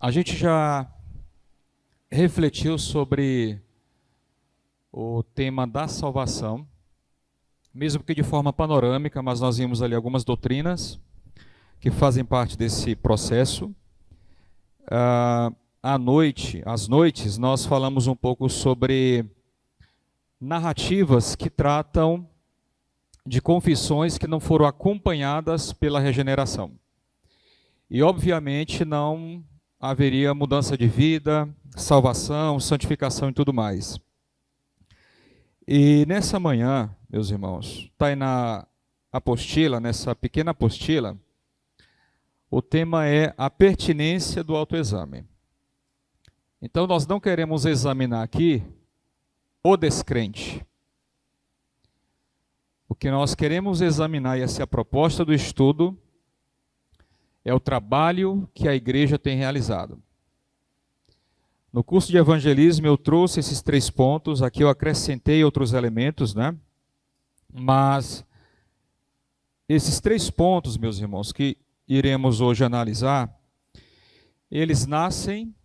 A gente já refletiu sobre o tema da salvação, mesmo que de forma panorâmica, mas nós vimos ali algumas doutrinas que fazem parte desse processo. Às noites, nós falamos um pouco sobre narrativas que tratam de confissões que não foram acompanhadas pela regeneração. E, obviamente, não haveria mudança de vida, salvação, santificação e tudo mais. E nessa manhã, meus irmãos, está aí na apostila, nessa pequena apostila, o tema é a pertinência do autoexame. Então, nós não queremos examinar aqui o descrente. O que nós queremos examinar, e essa é a proposta do estudo, é o trabalho que a igreja tem realizado. No curso de evangelismo eu trouxe esses 3 pontos, aqui eu acrescentei outros elementos, né? Mas esses 3 pontos, meus irmãos, que iremos hoje analisar, eles nascem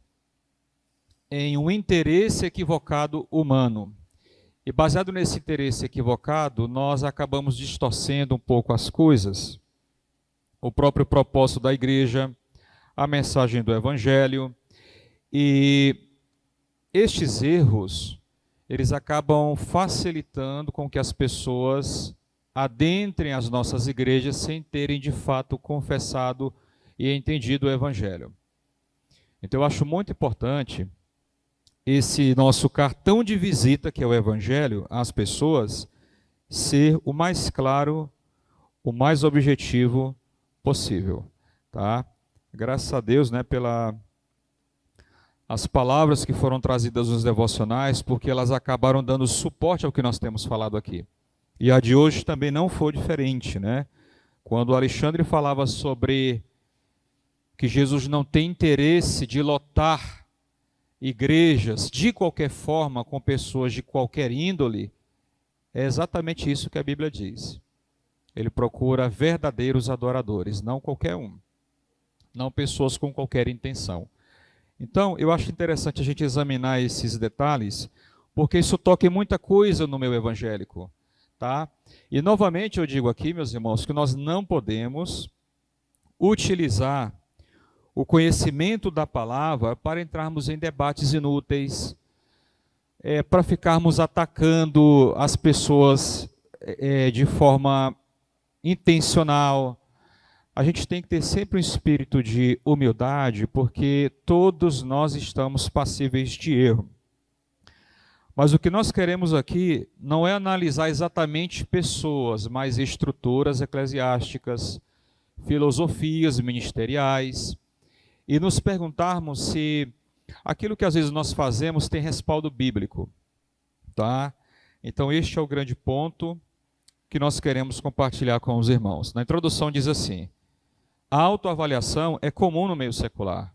em um interesse equivocado humano. E baseado nesse interesse equivocado, nós acabamos distorcendo um pouco as coisas. O próprio propósito da igreja, a mensagem do evangelho. E estes erros, eles acabam facilitando com que as pessoas adentrem as nossas igrejas sem terem de fato confessado e entendido o evangelho. Então eu acho muito importante esse nosso cartão de visita, que é o evangelho, às pessoas, ser o mais claro, o mais objetivo possível, tá? Graças a Deus, né, as palavras que foram trazidas nos devocionais, porque elas acabaram dando suporte ao que nós temos falado aqui. E a de hoje também não foi diferente, né? Quando o Alexandre falava sobre que Jesus não tem interesse de lotar igrejas de qualquer forma, com pessoas de qualquer índole, é exatamente isso que a Bíblia diz. Ele procura verdadeiros adoradores, não qualquer um. Não pessoas com qualquer intenção. Então, eu acho interessante a gente examinar esses detalhes, porque isso toca em muita coisa no meu evangélico, tá? E novamente eu digo aqui, meus irmãos, que nós não podemos utilizar o conhecimento da palavra para entrarmos em debates inúteis, para ficarmos atacando as pessoas de forma intencional. A gente tem que ter sempre um espírito de humildade, porque todos nós estamos passíveis de erro. Mas o que nós queremos aqui não é analisar exatamente pessoas, mas estruturas eclesiásticas, filosofias ministeriais, e nos perguntarmos se aquilo que às vezes nós fazemos tem respaldo bíblico, tá? Então este é o grande ponto que nós queremos compartilhar com os irmãos. Na introdução diz assim: a autoavaliação é comum no meio secular.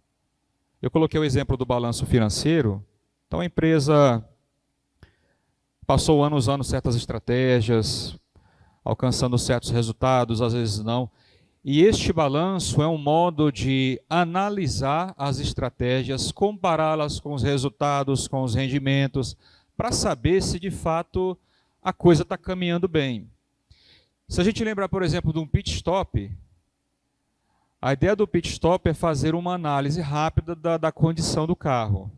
Eu coloquei o exemplo do balanço financeiro. Então a empresa passou anos usando certas estratégias, alcançando certos resultados, às vezes não. E este balanço é um modo de analisar as estratégias, compará-las com os resultados, com os rendimentos, para saber se de fato a coisa está caminhando bem. Se a gente lembrar, por exemplo, de um pit stop, a ideia do pit stop é fazer uma análise rápida da condição do carro,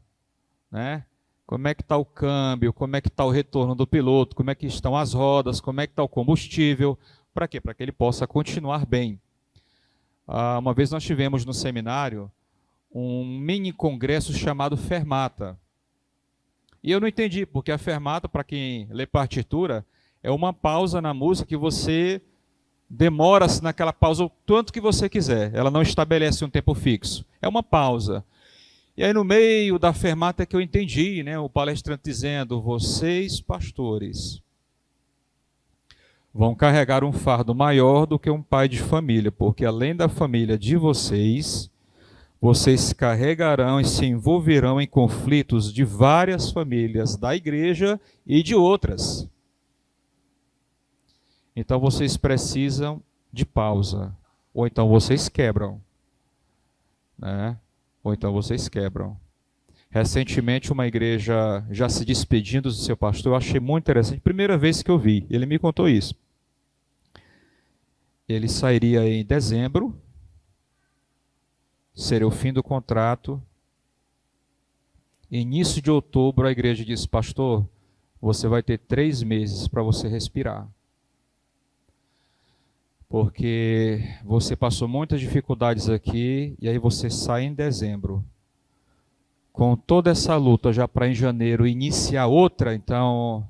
né? Como é que está o câmbio, como é que está o retorno do piloto, como é que estão as rodas, como é que está o combustível, para quê? Para que ele possa continuar bem. Uma vez nós tivemos no seminário um mini congresso chamado Fermata. E eu não entendi, porque a fermata, para quem lê partitura, é uma pausa na música que você demora-se naquela pausa o tanto que você quiser. Ela não estabelece um tempo fixo. É uma pausa. E aí no meio da fermata é que eu entendi, né, o palestrante dizendo: vocês, pastores, vão carregar um fardo maior do que um pai de família, porque além da família de vocês, vocês carregarão e se envolverão em conflitos de várias famílias da igreja e de outras. Então vocês precisam de pausa, ou então vocês quebram, né? ou então vocês quebram. Recentemente, uma igreja já se despedindo do seu pastor, eu achei muito interessante. Primeira vez que eu vi, ele me contou isso. Ele sairia em dezembro, seria o fim do contrato. Início de outubro, a igreja disse: pastor, você vai ter 3 meses para você respirar. Porque você passou muitas dificuldades aqui, e aí você sai em dezembro. Com toda essa luta já para em janeiro iniciar outra, então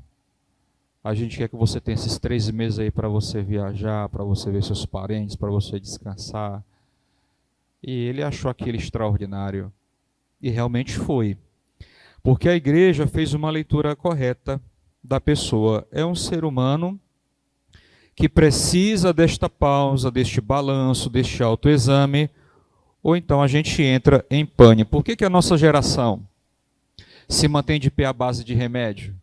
a gente quer que você tenha esses 3 meses aí para você viajar, para você ver seus parentes, para você descansar. E ele achou aquilo extraordinário. E realmente foi. Porque a igreja fez uma leitura correta da pessoa. É um ser humano que precisa desta pausa, deste balanço, deste autoexame, ou então a gente entra em pane. Por que a nossa geração se mantém de pé à base de remédio?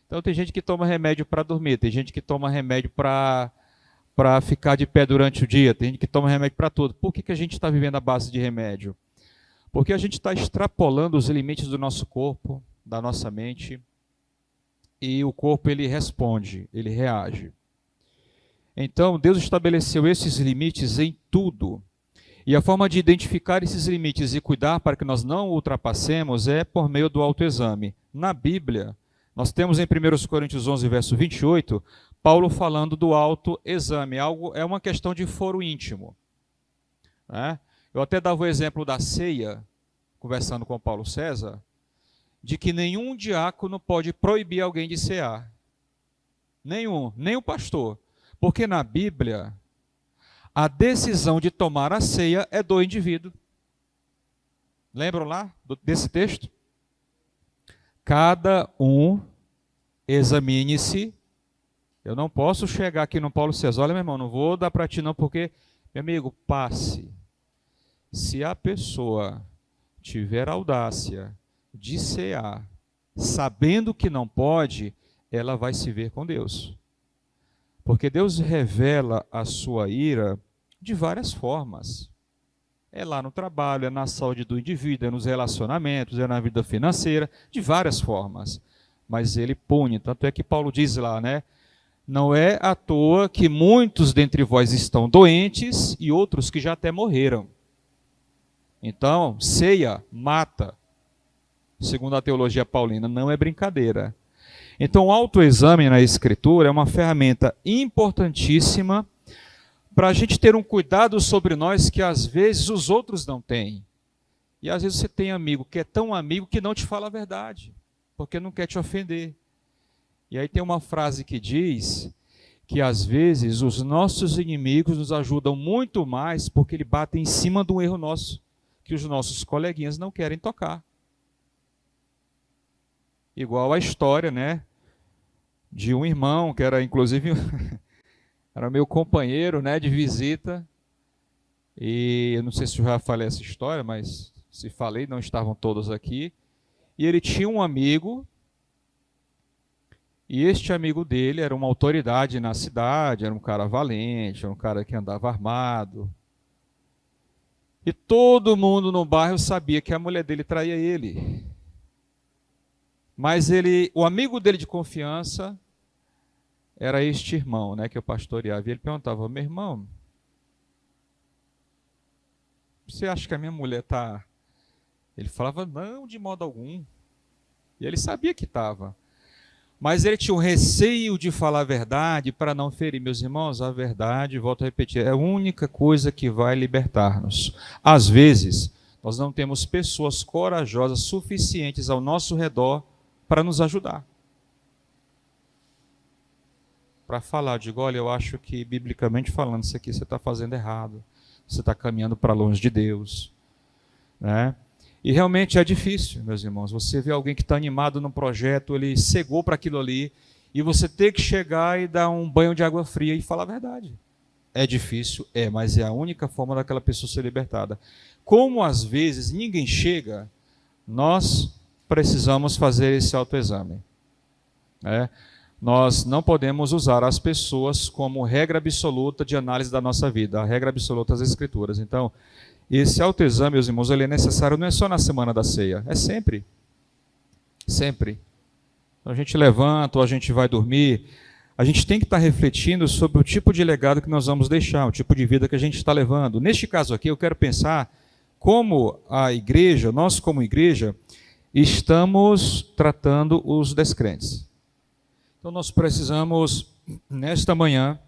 Então tem gente que toma remédio para dormir, tem gente que toma remédio para ficar de pé durante o dia, tem gente que toma remédio para tudo. Por que a gente está vivendo à base de remédio? Porque a gente está extrapolando os limites do nosso corpo, da nossa mente, e o corpo ele responde, ele reage. Então Deus estabeleceu esses limites em tudo. E a forma de identificar esses limites e cuidar para que nós não ultrapassemos é por meio do autoexame. Na Bíblia, nós temos em 1 Coríntios 11, verso 28, Paulo falando do autoexame. É uma questão de foro íntimo. Né? Eu até dava o exemplo da ceia, conversando com Paulo César, de que nenhum diácono pode proibir alguém de cear. Nenhum, nem o pastor. Porque na Bíblia, a decisão de tomar a ceia é do indivíduo. Lembram lá desse texto? Cada um examine-se. Eu não posso chegar aqui no Paulo César: olha, meu irmão, não vou dar para ti não, porque, meu amigo, passe. Se a pessoa tiver audácia de cear, sabendo que não pode, ela vai se ver com Deus. Porque Deus revela a sua ira de várias formas. É lá no trabalho, é na saúde do indivíduo, é nos relacionamentos, é na vida financeira, de várias formas. Mas ele pune. Tanto é que Paulo diz lá, né? Não é à toa que muitos dentre vós estão doentes e outros que já até morreram. Então, ceia mata. Segundo a teologia paulina, não é brincadeira. Então, o autoexame na Escritura é uma ferramenta importantíssima para a gente ter um cuidado sobre nós que às vezes os outros não têm. E às vezes você tem amigo que é tão amigo que não te fala a verdade, porque não quer te ofender. E aí tem uma frase que diz que às vezes os nossos inimigos nos ajudam muito mais porque ele bate em cima de um erro nosso, que os nossos coleguinhas não querem tocar. Igual a história, né, de um irmão que era inclusive era meu companheiro, né, de visita. E eu não sei se eu já falei essa história, mas se falei, não estavam todos aqui. E ele tinha um amigo, e este amigo dele era uma autoridade na cidade, era um cara valente, era um cara que andava armado. E todo mundo no bairro sabia que a mulher dele traía ele. Mas o amigo dele de confiança era este irmão, né, que eu pastoreava. E ele perguntava: meu irmão, você acha que a minha mulher está... Ele falava: não, de modo algum. E ele sabia que estava. Mas ele tinha um receio de falar a verdade para não ferir. Meus irmãos, a verdade, volto a repetir, é a única coisa que vai libertar-nos. Às vezes, nós não temos pessoas corajosas suficientes ao nosso redor para nos ajudar. Para falar, eu digo: olha, eu acho que, biblicamente falando, isso aqui você está fazendo errado. Você está caminhando para longe de Deus. Né? E realmente é difícil, meus irmãos. Você vê alguém que está animado no projeto, ele cegou para aquilo ali, e você ter que chegar e dar um banho de água fria e falar a verdade. É difícil, mas é a única forma daquela pessoa ser libertada. Como às vezes ninguém chega, nós precisamos fazer esse autoexame. Nós não podemos usar as pessoas como regra absoluta de análise da nossa vida, a regra absoluta das Escrituras. Então, esse autoexame, meus irmãos, ele é necessário não é só na semana da ceia, é sempre. Sempre. Então, a gente levanta ou a gente vai dormir, a gente tem que estar refletindo sobre o tipo de legado que nós vamos deixar, o tipo de vida que a gente está levando. Neste caso aqui, eu quero pensar como a igreja, nós como igreja, estamos tratando os descrentes. Então nós precisamos, nesta manhã,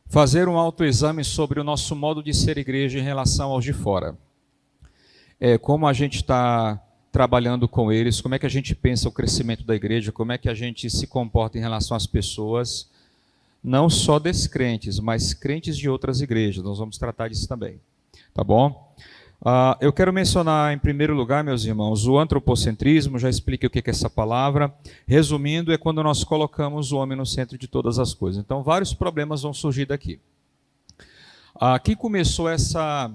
fazer um autoexame sobre o nosso modo de ser igreja em relação aos de fora. Como a gente está trabalhando com eles, como é que a gente pensa o crescimento da igreja, como é que a gente se comporta em relação às pessoas, não só descrentes, mas crentes de outras igrejas. Nós vamos tratar disso também, tá bom? Eu quero mencionar, em primeiro lugar, meus irmãos, o antropocentrismo. Já expliquei o que é essa palavra. Resumindo, é quando nós colocamos o homem no centro de todas as coisas. Então, vários problemas vão surgir daqui. Quem começou essa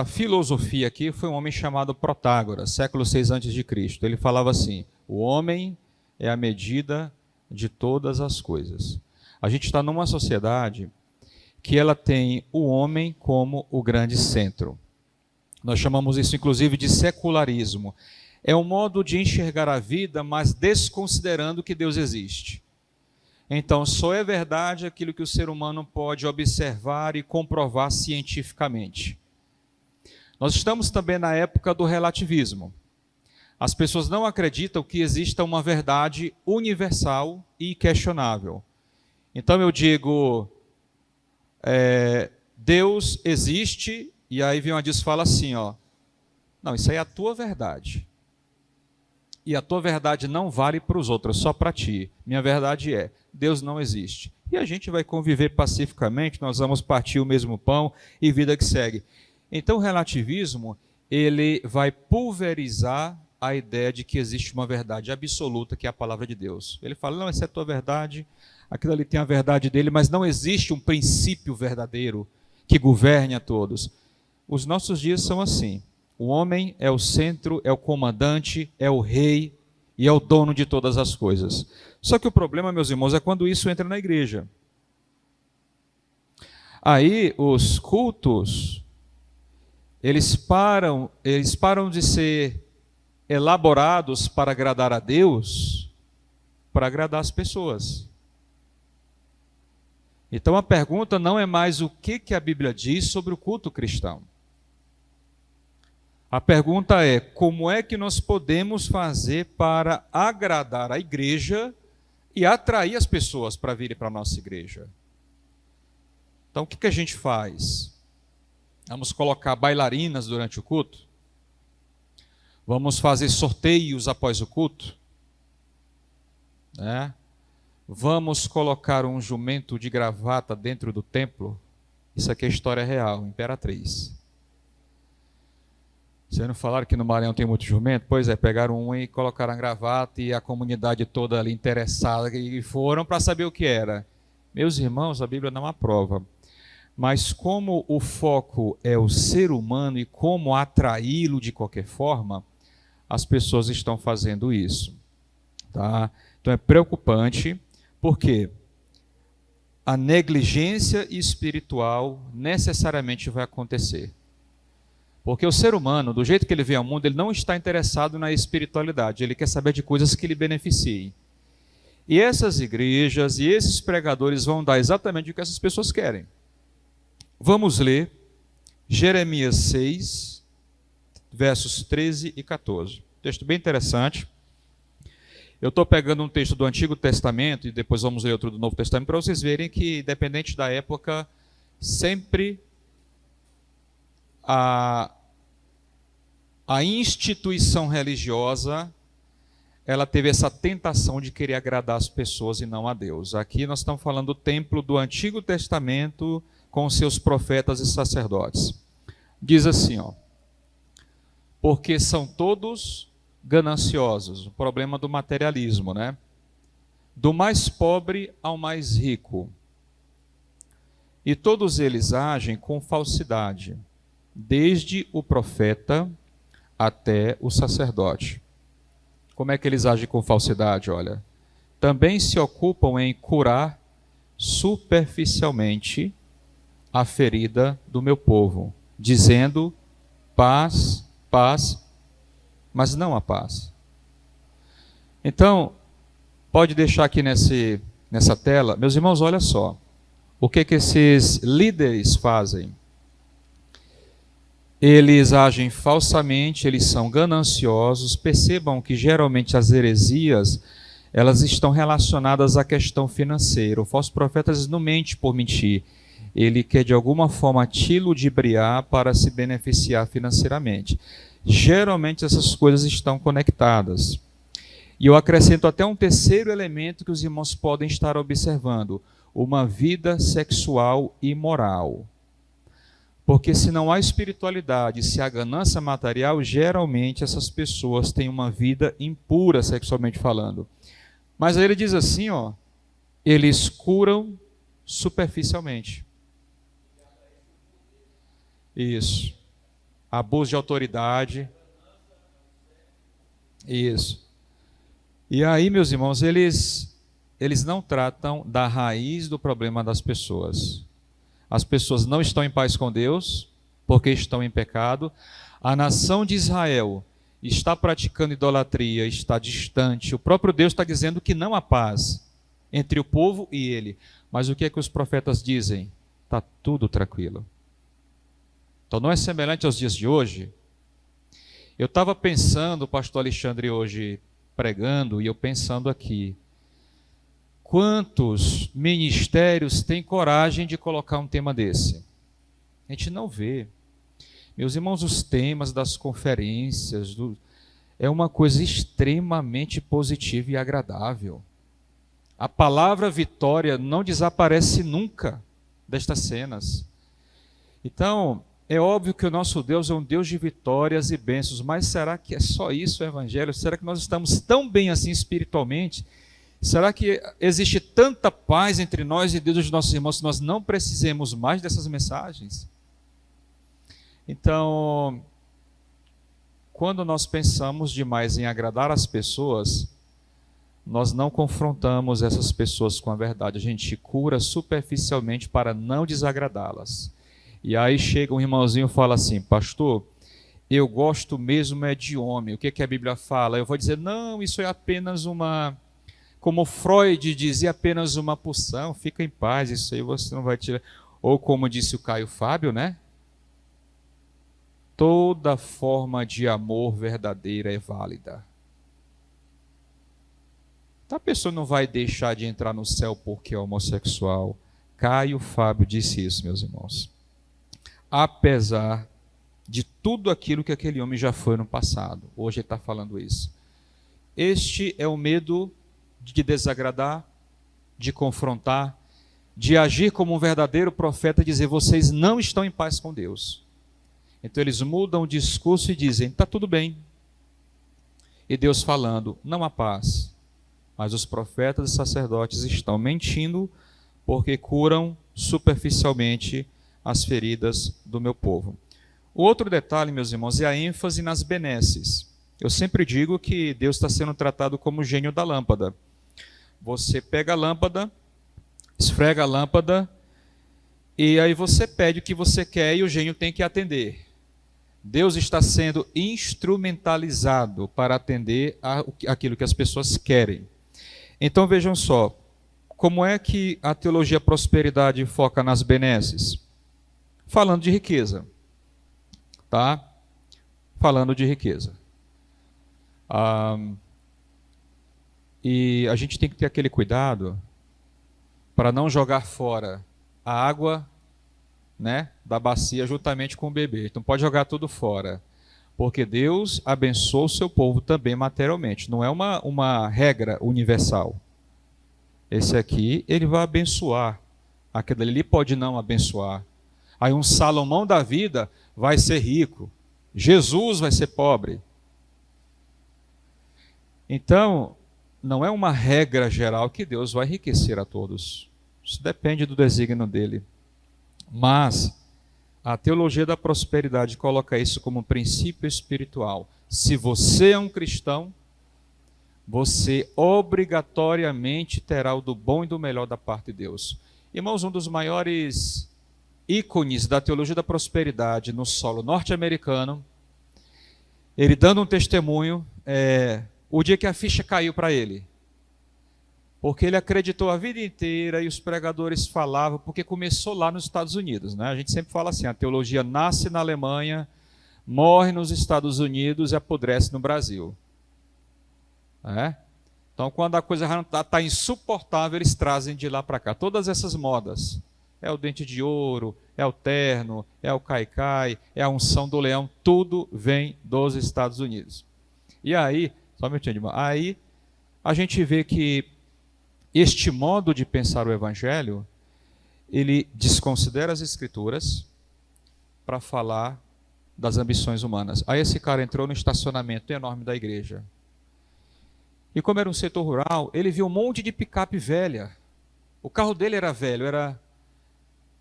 filosofia aqui foi um homem chamado Protágoras, século 6 a.C. Ele falava assim: o homem é a medida de todas as coisas. A gente está numa sociedade que ela tem o homem como o grande centro. Nós chamamos isso, inclusive, de secularismo. É um modo de enxergar a vida, mas desconsiderando que Deus existe. Então, só é verdade aquilo que o ser humano pode observar e comprovar cientificamente. Nós estamos também na época do relativismo. As pessoas não acreditam que exista uma verdade universal e inquestionável. Então, eu digo... Deus existe, e aí vem uma diz fala assim, não, isso aí é a tua verdade. E a tua verdade não vale para os outros, só para ti. Minha verdade é, Deus não existe. E a gente vai conviver pacificamente, nós vamos partir o mesmo pão e vida que segue. Então o relativismo, ele vai pulverizar a ideia de que existe uma verdade absoluta, que é a palavra de Deus. Ele fala, não, essa é a tua verdade, aquilo ali tem a verdade dele, mas não existe um princípio verdadeiro que governe a todos. Os nossos dias são assim. O homem é o centro, é o comandante, é o rei e é o dono de todas as coisas. Só que o problema, meus irmãos, é quando isso entra na igreja. Aí os cultos, eles param de ser elaborados para agradar a Deus, para agradar as pessoas. Então a pergunta não é mais o que a Bíblia diz sobre o culto cristão. A pergunta é, como é que nós podemos fazer para agradar a igreja e atrair as pessoas para virem para a nossa igreja? Então o que a gente faz? Vamos colocar bailarinas durante o culto? Vamos fazer sorteios após o culto? Vamos colocar um jumento de gravata dentro do templo? Isso aqui é história real, Imperatriz. Vocês não falaram que no Maranhão tem muito jumento? Pois é, pegaram um e colocaram a gravata e a comunidade toda ali interessada e foram para saber o que era. Meus irmãos, a Bíblia não aprova. Mas como o foco é o ser humano e como atraí-lo de qualquer forma, as pessoas estão fazendo isso. Tá? Então é preocupante, porque a negligência espiritual necessariamente vai acontecer. Porque o ser humano, do jeito que ele vê ao mundo, ele não está interessado na espiritualidade, ele quer saber de coisas que lhe beneficiem. E essas igrejas e esses pregadores vão dar exatamente o que essas pessoas querem. Vamos ler Jeremias 6, versos 13 e 14. Texto bem interessante. Eu estou pegando um texto do Antigo Testamento e depois vamos ler outro do Novo Testamento para vocês verem que, independente da época, sempre a instituição religiosa ela teve essa tentação de querer agradar as pessoas e não a Deus. Aqui nós estamos falando do templo do Antigo Testamento com seus profetas e sacerdotes. Diz assim, porque são todos gananciosos, o problema do materialismo, né? Do mais pobre ao mais rico. E todos eles agem com falsidade, desde o profeta até o sacerdote. Como é que eles agem com falsidade? Olha, também se ocupam em curar superficialmente, a ferida do meu povo, dizendo paz, paz, mas não a paz. Então, pode deixar aqui nessa tela, meus irmãos, olha só, o que esses líderes fazem? Eles agem falsamente, eles são gananciosos. Percebam que geralmente as heresias, elas estão relacionadas à questão financeira. O falso profeta não mente por mentir. Ele quer de alguma forma te ludibriar para se beneficiar financeiramente. Geralmente essas coisas estão conectadas. E eu acrescento até um terceiro elemento que os irmãos podem estar observando: uma vida sexual imoral. Porque se não há espiritualidade, se há ganância material, geralmente essas pessoas têm uma vida impura sexualmente falando. Mas aí ele diz assim, ó, eles curam superficialmente. Isso. Abuso de autoridade. Isso. E aí, meus irmãos, eles não tratam da raiz do problema das pessoas. As pessoas não estão em paz com Deus, porque estão em pecado. A nação de Israel está praticando idolatria, está distante. O próprio Deus está dizendo que não há paz entre o povo e ele. Mas o que é que os profetas dizem? Está tudo tranquilo. Então não é semelhante aos dias de hoje? Eu estava pensando, o pastor Alexandre hoje pregando, e eu pensando aqui, quantos ministérios têm coragem de colocar um tema desse? A gente não vê. Meus irmãos, os temas das conferências é uma coisa extremamente positiva e agradável. A palavra vitória não desaparece nunca destas cenas. Então, é óbvio que o nosso Deus é um Deus de vitórias e bênçãos, mas será que é só isso o Evangelho? Será que nós estamos tão bem assim espiritualmente? Será que existe tanta paz entre nós e Deus e os nossos irmãos que nós não precisemos mais dessas mensagens? Então, quando nós pensamos demais em agradar as pessoas, nós não confrontamos essas pessoas com a verdade. A gente cura superficialmente para não desagradá-las. E aí chega um irmãozinho e fala assim, pastor, eu gosto mesmo é de homem. O que a Bíblia fala? Eu vou dizer, não, isso é apenas uma... Como Freud dizia, apenas uma pulsão, fica em paz, isso aí você não vai tirar. Ou como disse o Caio Fábio, né? Toda forma de amor verdadeira é válida. A pessoa não vai deixar de entrar no céu porque é homossexual. Caio Fábio disse isso, meus irmãos. Apesar de tudo aquilo que aquele homem já foi no passado. Hoje ele está falando isso. Este é o medo de desagradar, de confrontar, de agir como um verdadeiro profeta e dizer, vocês não estão em paz com Deus. Então eles mudam o discurso e dizem, está tudo bem. E Deus falando, não há paz. Mas os profetas e sacerdotes estão mentindo porque curam superficialmente as feridas do meu povo. O outro detalhe, meus irmãos, é a ênfase nas benesses. Eu sempre digo que Deus está sendo tratado como o gênio da lâmpada. Você pega a lâmpada, esfrega a lâmpada, e aí você pede o que você quer e o gênio tem que atender. Deus está sendo instrumentalizado para atender aquilo que as pessoas querem. Então vejam só, como é que a teologia prosperidade foca nas benesses? Falando de riqueza, tá? Falando de riqueza. E a gente tem que ter aquele cuidado para não jogar fora a água, né, da bacia juntamente com o bebê. Então pode jogar tudo fora, porque Deus abençoa o seu povo também materialmente. Não é uma regra universal. Esse aqui, ele vai abençoar. Aquele ali pode não abençoar. Aí um Salomão da vida vai ser rico. Jesus vai ser pobre. Então, não é uma regra geral que Deus vai enriquecer a todos. Isso depende do desígnio dele. Mas a teologia da prosperidade coloca isso como um princípio espiritual. Se você é um cristão, você obrigatoriamente terá o do bom e do melhor da parte de Deus. Irmãos, um dos maiores ícones da teologia da prosperidade no solo norte-americano, ele dando um testemunho, o dia que a ficha caiu para ele. Porque ele acreditou a vida inteira e os pregadores falavam, porque começou lá nos Estados Unidos, né? A gente sempre fala assim, a teologia nasce na Alemanha, morre nos Estados Unidos e apodrece no Brasil. Então, quando a coisa está insuportável, eles trazem de lá para cá. Todas essas modas. É o dente de ouro, é o terno, é o caicai, é a unção do leão, tudo vem dos Estados Unidos. E aí, só um minutinho, irmão, aí a gente vê que este modo de pensar o evangelho, ele desconsidera as escrituras para falar das ambições humanas. Aí esse cara entrou no estacionamento enorme da igreja. E como era um setor rural, ele viu um monte de picape velha. O carro dele era velho,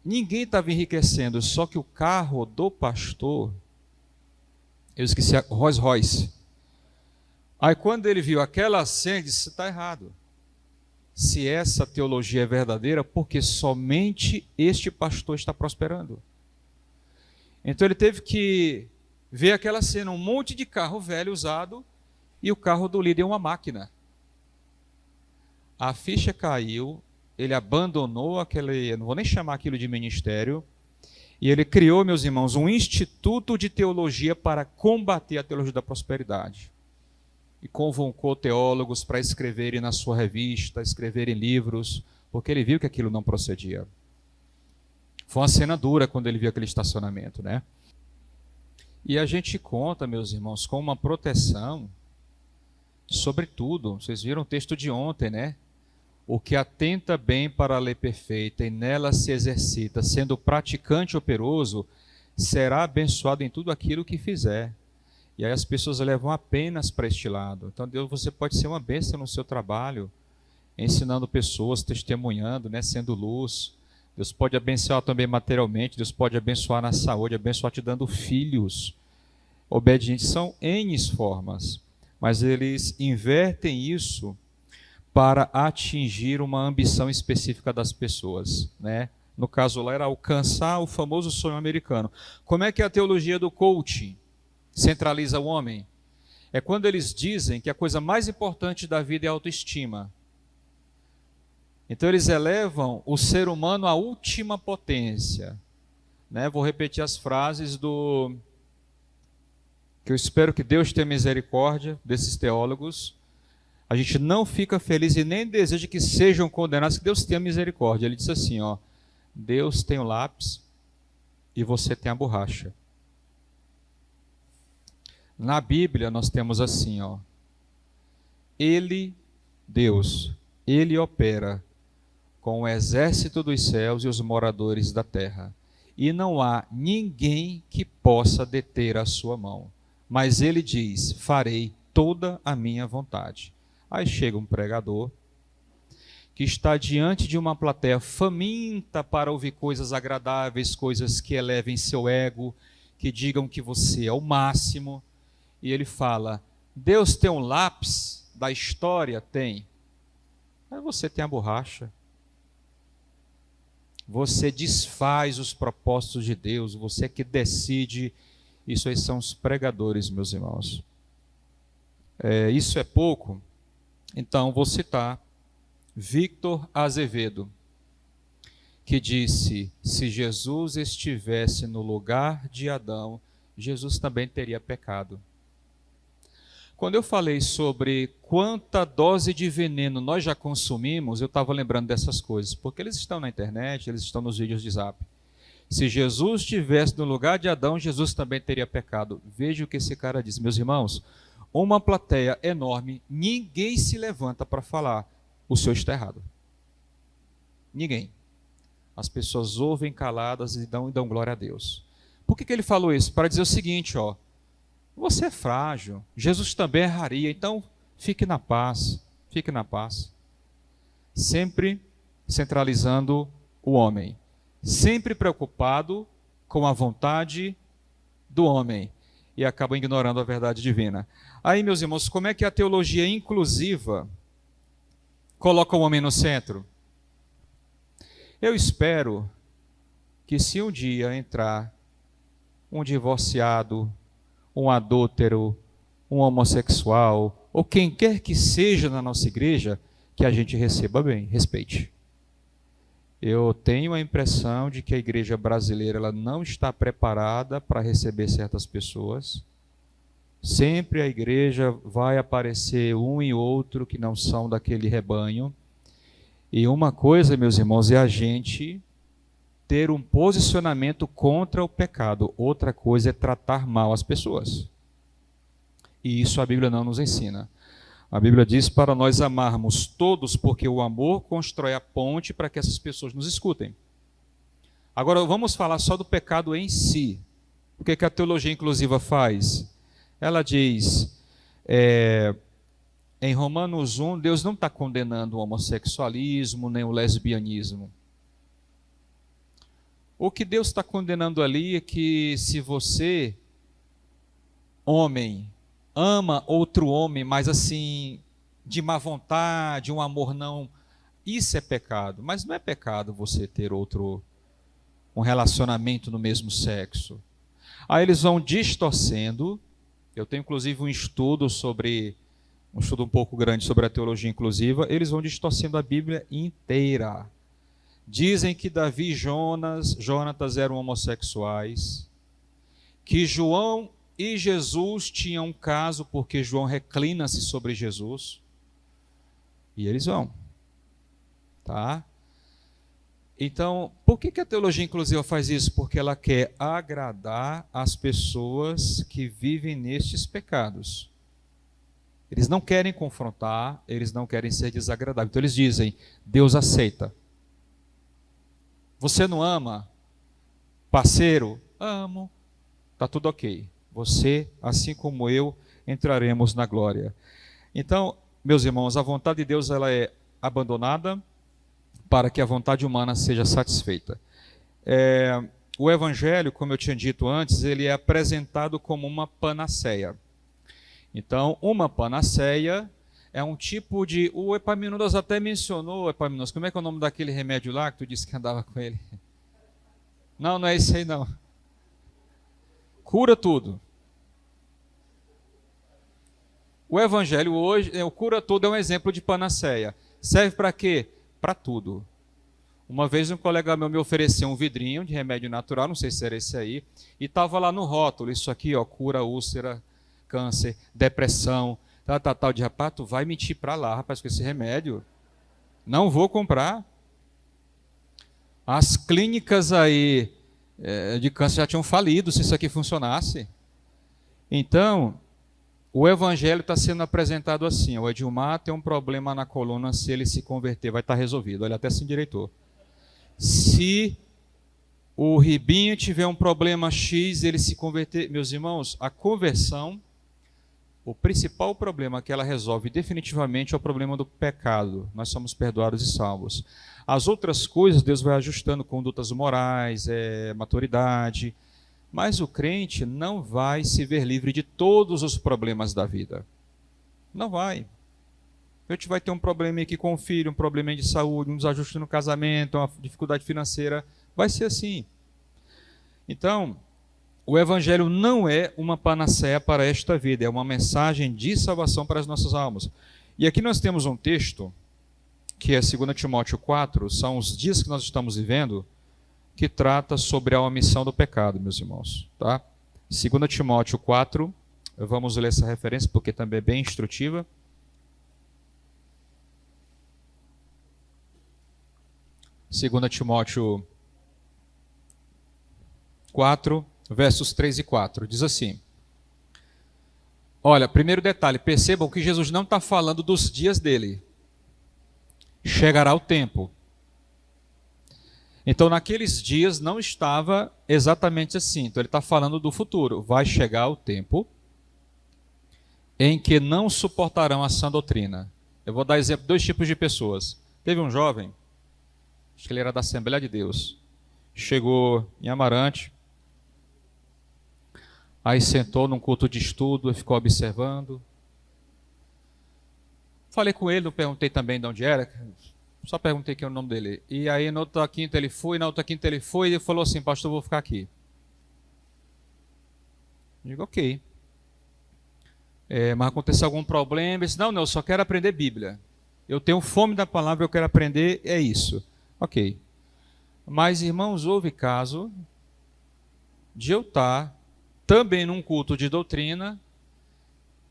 ninguém estava enriquecendo, só que o carro do pastor, eu esqueci, Rolls Royce. Aí quando ele viu aquela cena, ele disse, está errado. Se essa teologia é verdadeira, porque somente este pastor está prosperando. Então ele teve que ver aquela cena, um monte de carro velho usado, e o carro do líder é uma máquina. A ficha caiu, ele abandonou aquele, eu não vou nem chamar aquilo de ministério, e ele criou, meus irmãos, um instituto de teologia para combater a teologia da prosperidade. E convocou teólogos para escreverem na sua revista, escreverem livros, porque ele viu que aquilo não procedia. Foi uma cena dura quando ele viu aquele estacionamento, né? E a gente conta, meus irmãos, com uma proteção sobre tudo. Vocês viram o texto de ontem, né? O que atenta bem para a lei perfeita e nela se exercita, sendo praticante operoso, será abençoado em tudo aquilo que fizer. E aí as pessoas levam apenas para este lado. Então Deus, você pode ser uma bênção no seu trabalho, ensinando pessoas, testemunhando, né, sendo luz. Deus pode abençoar também materialmente, Deus pode abençoar na saúde, abençoar te dando filhos obedientes. São N formas, mas eles invertem isso para atingir uma ambição específica das pessoas, né? No caso lá era alcançar o famoso sonho americano. Como é que é a teologia do coaching centraliza o homem? É quando eles dizem que a coisa mais importante da vida é a autoestima. Então eles elevam o ser humano à última potência, né? Vou repetir as frases que eu espero que Deus tenha misericórdia desses teólogos. A gente não fica feliz e nem deseja que sejam condenados, que Deus tenha misericórdia. Ele diz assim, ó, Deus tem o lápis e você tem a borracha. Na Bíblia nós temos assim, ó, Deus, Ele opera com o exército dos céus e os moradores da terra. E não há ninguém que possa deter a sua mão. Mas Ele diz, farei toda a minha vontade. Aí chega um pregador que está diante de uma plateia faminta para ouvir coisas agradáveis, coisas que elevem seu ego, que digam que você é o máximo. E ele fala, Deus tem um lápis da história? Tem. Mas você tem a borracha. Você desfaz os propósitos de Deus, você que decide. Isso aí são os pregadores, meus irmãos. Isso é pouco? Então vou citar Victor Azevedo, que disse, se Jesus estivesse no lugar de Adão, Jesus também teria pecado. Quando eu falei sobre quanta dose de veneno nós já consumimos, eu estava lembrando dessas coisas, porque eles estão na internet, eles estão nos vídeos de Zap. Se Jesus estivesse no lugar de Adão, Jesus também teria pecado. Veja o que esse cara diz. Meus irmãos, uma plateia enorme, ninguém se levanta para falar, o senhor está errado. Ninguém. As pessoas ouvem caladas e dão glória a Deus. Por que ele falou isso? Para dizer o seguinte, ó, você é frágil, Jesus também erraria, então fique na paz, fique na paz. Sempre centralizando o homem, sempre preocupado com a vontade do homem e acaba ignorando a verdade divina. Aí, meus irmãos, como é que a teologia inclusiva coloca o homem no centro? Eu espero que se um dia entrar um divorciado, um adúltero, um homossexual, ou quem quer que seja na nossa igreja, que a gente receba bem, respeite. Eu tenho a impressão de que a igreja brasileira ela não está preparada para receber certas pessoas. Sempre a igreja vai aparecer um e outro que não são daquele rebanho. E uma coisa, meus irmãos, é a gente ter um posicionamento contra o pecado. Outra coisa é tratar mal as pessoas. E isso a Bíblia não nos ensina. A Bíblia diz para nós amarmos todos, porque o amor constrói a ponte para que essas pessoas nos escutem. Agora vamos falar só do pecado em si. O que a teologia inclusiva faz? Ela diz, em Romanos 1, Deus não está condenando o homossexualismo nem o lesbianismo. O que Deus está condenando ali é que se você, homem, ama outro homem, mas assim, de má vontade, um amor não, isso é pecado. Mas não é pecado você ter um relacionamento no mesmo sexo. Aí eles vão distorcendo. Eu tenho inclusive um estudo um pouco grande sobre a teologia inclusiva. Eles vão distorcendo a Bíblia inteira. Dizem que Davi e Jonatas eram homossexuais, que João e Jesus tinham um caso porque João reclina-se sobre Jesus. E eles vão. Tá? Então, por que a teologia inclusiva faz isso? Porque ela quer agradar as pessoas que vivem nestes pecados. Eles não querem confrontar, eles não querem ser desagradáveis. Então eles dizem, Deus aceita. Você não ama? Parceiro? Amo. Está tudo ok. Você, assim como eu, entraremos na glória. Então, meus irmãos, a vontade de Deus ela é abandonada para que a vontade humana seja satisfeita. O Evangelho, como eu tinha dito antes, ele é apresentado como uma panaceia. Então, uma panaceia é um tipo de... O Epaminondas até mencionou, Epaminondas, como é que é o nome daquele remédio lá que tu disse que andava com ele? Não, não é esse aí não. Cura tudo. O Evangelho hoje, o cura tudo é um exemplo de panaceia. Serve para quê? Para tudo. Uma vez um colega meu me ofereceu um vidrinho de remédio natural, não sei se era esse aí, e estava lá no rótulo, isso aqui, ó, cura úlcera, câncer, depressão, tal, de rapaz, tu vai mentir para lá, rapaz, com esse remédio. Não vou comprar. As clínicas aí de câncer já tinham falido se isso aqui funcionasse. Então, o Evangelho está sendo apresentado assim, o Edilmar tem um problema na coluna, se ele se converter, vai estar resolvido. Ele até se endireitou. Se o Ribinho tiver um problema X, ele se converter... Meus irmãos, a conversão, o principal problema que ela resolve definitivamente é o problema do pecado. Nós somos perdoados e salvos. As outras coisas, Deus vai ajustando condutas morais, maturidade... Mas o crente não vai se ver livre de todos os problemas da vida. Não vai. A gente vai ter um problema aqui com o filho, um problema de saúde, um desajuste no casamento, uma dificuldade financeira. Vai ser assim. Então, o Evangelho não é uma panaceia para esta vida, é uma mensagem de salvação para as nossas almas. E aqui nós temos um texto, que é 2 Timóteo 4, são os dias que nós estamos vivendo, que trata sobre a omissão do pecado, meus irmãos. Tá? 2 Timóteo 4, vamos ler essa referência porque também é bem instrutiva. Segunda Timóteo 4, versos 3 e 4, diz assim. Olha, primeiro detalhe, percebam que Jesus não está falando dos dias dele. Chegará o tempo. Então, naqueles dias não estava exatamente assim. Então, ele está falando do futuro. Vai chegar o tempo em que não suportarão a sã doutrina. Eu vou dar exemplo de 2 tipos de pessoas. Teve um jovem, acho que ele era da Assembleia de Deus, chegou em Amarante, aí sentou num culto de estudo e ficou observando. Falei com ele, não perguntei também de onde era. Só perguntei quem é o nome dele. E aí na outra quinta ele foi, na outra quinta ele foi, e ele falou assim, pastor, eu vou ficar aqui. Eu digo, ok. Mas aconteceu algum problema? Ele disse, não, eu só quero aprender Bíblia. Eu tenho fome da palavra, eu quero aprender, é isso. Ok. Mas, irmãos, houve caso de eu estar também num culto de doutrina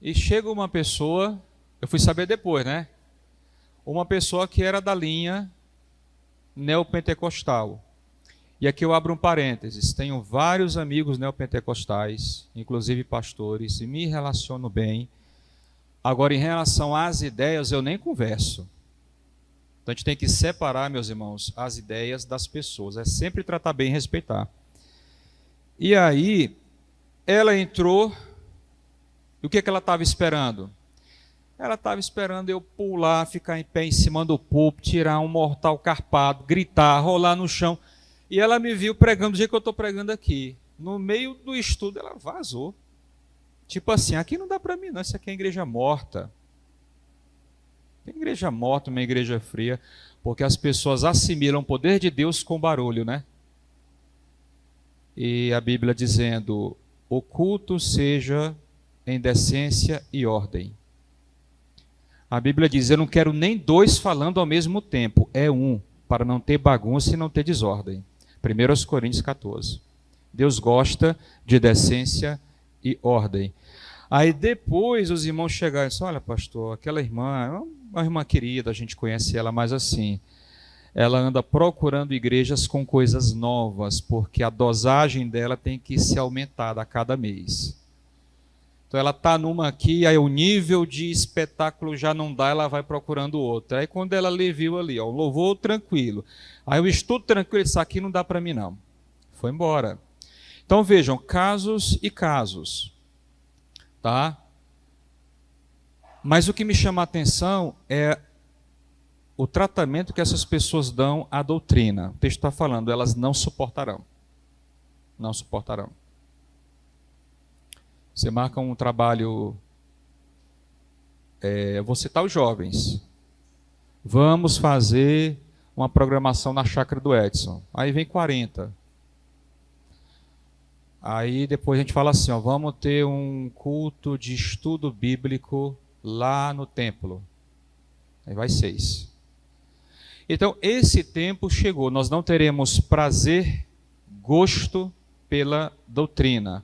e chega uma pessoa, eu fui saber depois, né? Uma pessoa que era da linha neopentecostal. E aqui eu abro um parênteses, tenho vários amigos neopentecostais, inclusive pastores, e me relaciono bem. Agora, em relação às ideias, eu nem converso. Então a gente tem que separar, meus irmãos, as ideias das pessoas. É sempre tratar bem e respeitar. E aí, ela entrou, e o que ela estava esperando? Ela estava esperando eu pular, ficar em pé em cima do púlpito, tirar um mortal carpado, gritar, rolar no chão. E ela me viu pregando do jeito que eu estou pregando aqui. No meio do estudo, ela vazou. Tipo assim, aqui não dá para mim não, isso aqui é igreja morta. Tem igreja morta, uma igreja fria, porque as pessoas assimilam o poder de Deus com barulho, né? E a Bíblia dizendo, o culto seja em decência e ordem. A Bíblia diz, eu não quero nem dois falando ao mesmo tempo, é um, para não ter bagunça e não ter desordem. 1 Coríntios 14. Deus gosta de decência e ordem. Aí depois os irmãos chegaram e disseram, olha pastor, aquela irmã, é uma irmã querida, a gente conhece ela, mas assim, ela anda procurando igrejas com coisas novas, porque a dosagem dela tem que ser aumentada a cada mês. Então ela está numa aqui, aí o nível de espetáculo já não dá, ela vai procurando outra. Aí quando ela lhe viu ali, ó, o louvor tranquilo. Aí o estudo tranquilo, isso aqui não dá para mim não. Foi embora. Então vejam, casos e casos. Tá? Mas o que me chama a atenção é o tratamento que essas pessoas dão à doutrina. O texto está falando, elas não suportarão. Não suportarão. Você marca um trabalho, eu vou citar os jovens. Vamos fazer uma programação na chácara do Edson. Aí vem 40. Aí depois a gente fala assim, ó, vamos ter um culto de estudo bíblico lá no templo. Aí vai 6. Então esse tempo chegou, nós não teremos prazer, gosto pela doutrina.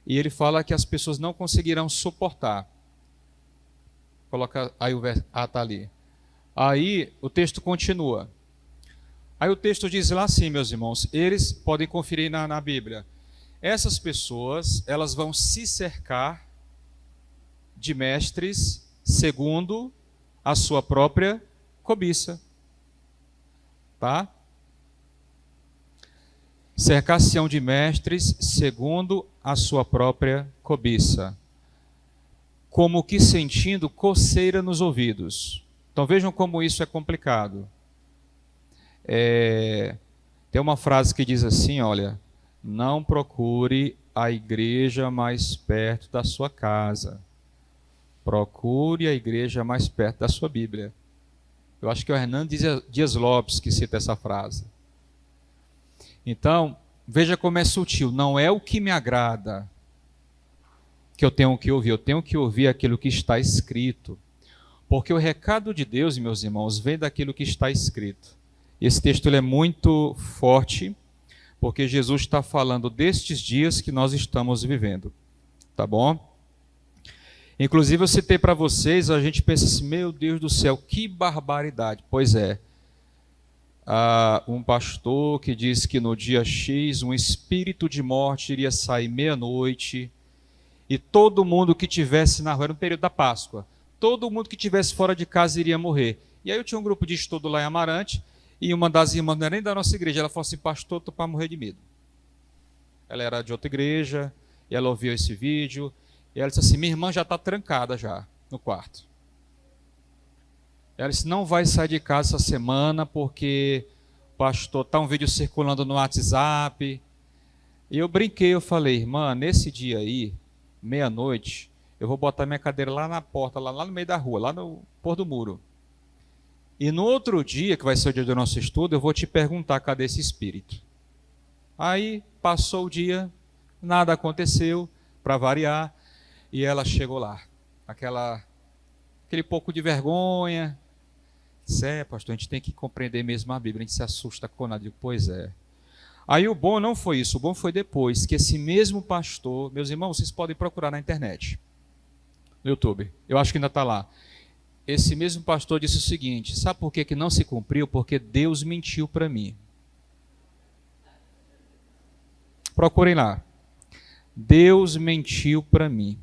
E ele fala que as pessoas não conseguirão suportar. Coloca aí o verso, está ali. Aí o texto continua. Aí o texto diz lá assim, meus irmãos, eles podem conferir na Bíblia. Essas pessoas, elas vão se cercar de mestres segundo a sua própria cobiça. Tá? Cercar-se-ão de mestres segundo a sua própria cobiça, como que sentindo coceira nos ouvidos. Então vejam como isso é complicado. Tem uma frase que diz assim, olha, não procure a igreja mais perto da sua casa. Procure a igreja mais perto da sua Bíblia. Eu acho que é o Hernando Dias Lopes que cita essa frase. Então, veja como é sutil. Não é o que me agrada que eu tenho que ouvir. Eu tenho que ouvir aquilo que está escrito. Porque o recado de Deus, meus irmãos, vem daquilo que está escrito. Esse texto ele é muito forte, porque Jesus está falando destes dias que nós estamos vivendo. Tá bom? Inclusive eu citei para vocês, a gente pensa assim, meu Deus do céu, que barbaridade. Pois é. Um pastor que disse que no dia X um espírito de morte iria sair meia-noite e todo mundo que tivesse na rua, era no período da Páscoa, todo mundo que tivesse fora de casa iria morrer. E aí eu tinha um grupo de estudo lá em Amarante e uma das irmãs, não era nem da nossa igreja, ela falou assim, pastor, estou para morrer de medo. Ela era de outra igreja, e ela ouviu esse vídeo, e ela disse assim, minha irmã já está trancada já no quarto. Ela disse, não vai sair de casa essa semana porque, pastor, está um vídeo circulando no WhatsApp. E eu brinquei, eu falei, irmã, nesse dia aí, meia-noite, eu vou botar minha cadeira lá na porta, lá no meio da rua, lá no pôr do muro. E no outro dia, que vai ser o dia do nosso estudo, eu vou te perguntar cadê esse espírito. Aí passou o dia, nada aconteceu, para variar, e ela chegou lá. Aquele pouco de vergonha. Pastor, a gente tem que compreender mesmo a Bíblia, a gente se assusta com nada. Eu digo, pois é. Aí o bom não foi isso, o bom foi depois, que esse mesmo pastor, meus irmãos, vocês podem procurar na internet, no YouTube, eu acho que ainda está lá. Esse mesmo pastor disse o seguinte: sabe por que não se cumpriu? Porque Deus mentiu para mim. Procurem lá. Deus mentiu para mim.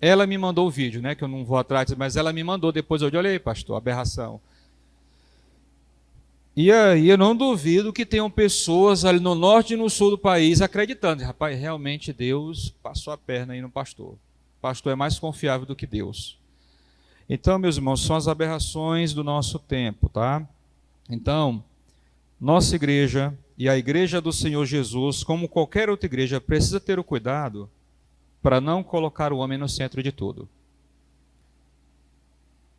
Ela me mandou o vídeo, né? Que eu não vou atrás, mas ela me mandou. Depois eu olhei, pastor, aberração. E aí eu não duvido que tenham pessoas ali no norte e no sul do país acreditando. Rapaz, realmente Deus passou a perna aí no pastor. O pastor é mais confiável do que Deus. Então, meus irmãos, são as aberrações do nosso tempo, tá? Então, nossa igreja e a igreja do Senhor Jesus, como qualquer outra igreja, precisa ter o cuidado para não colocar o homem no centro de tudo.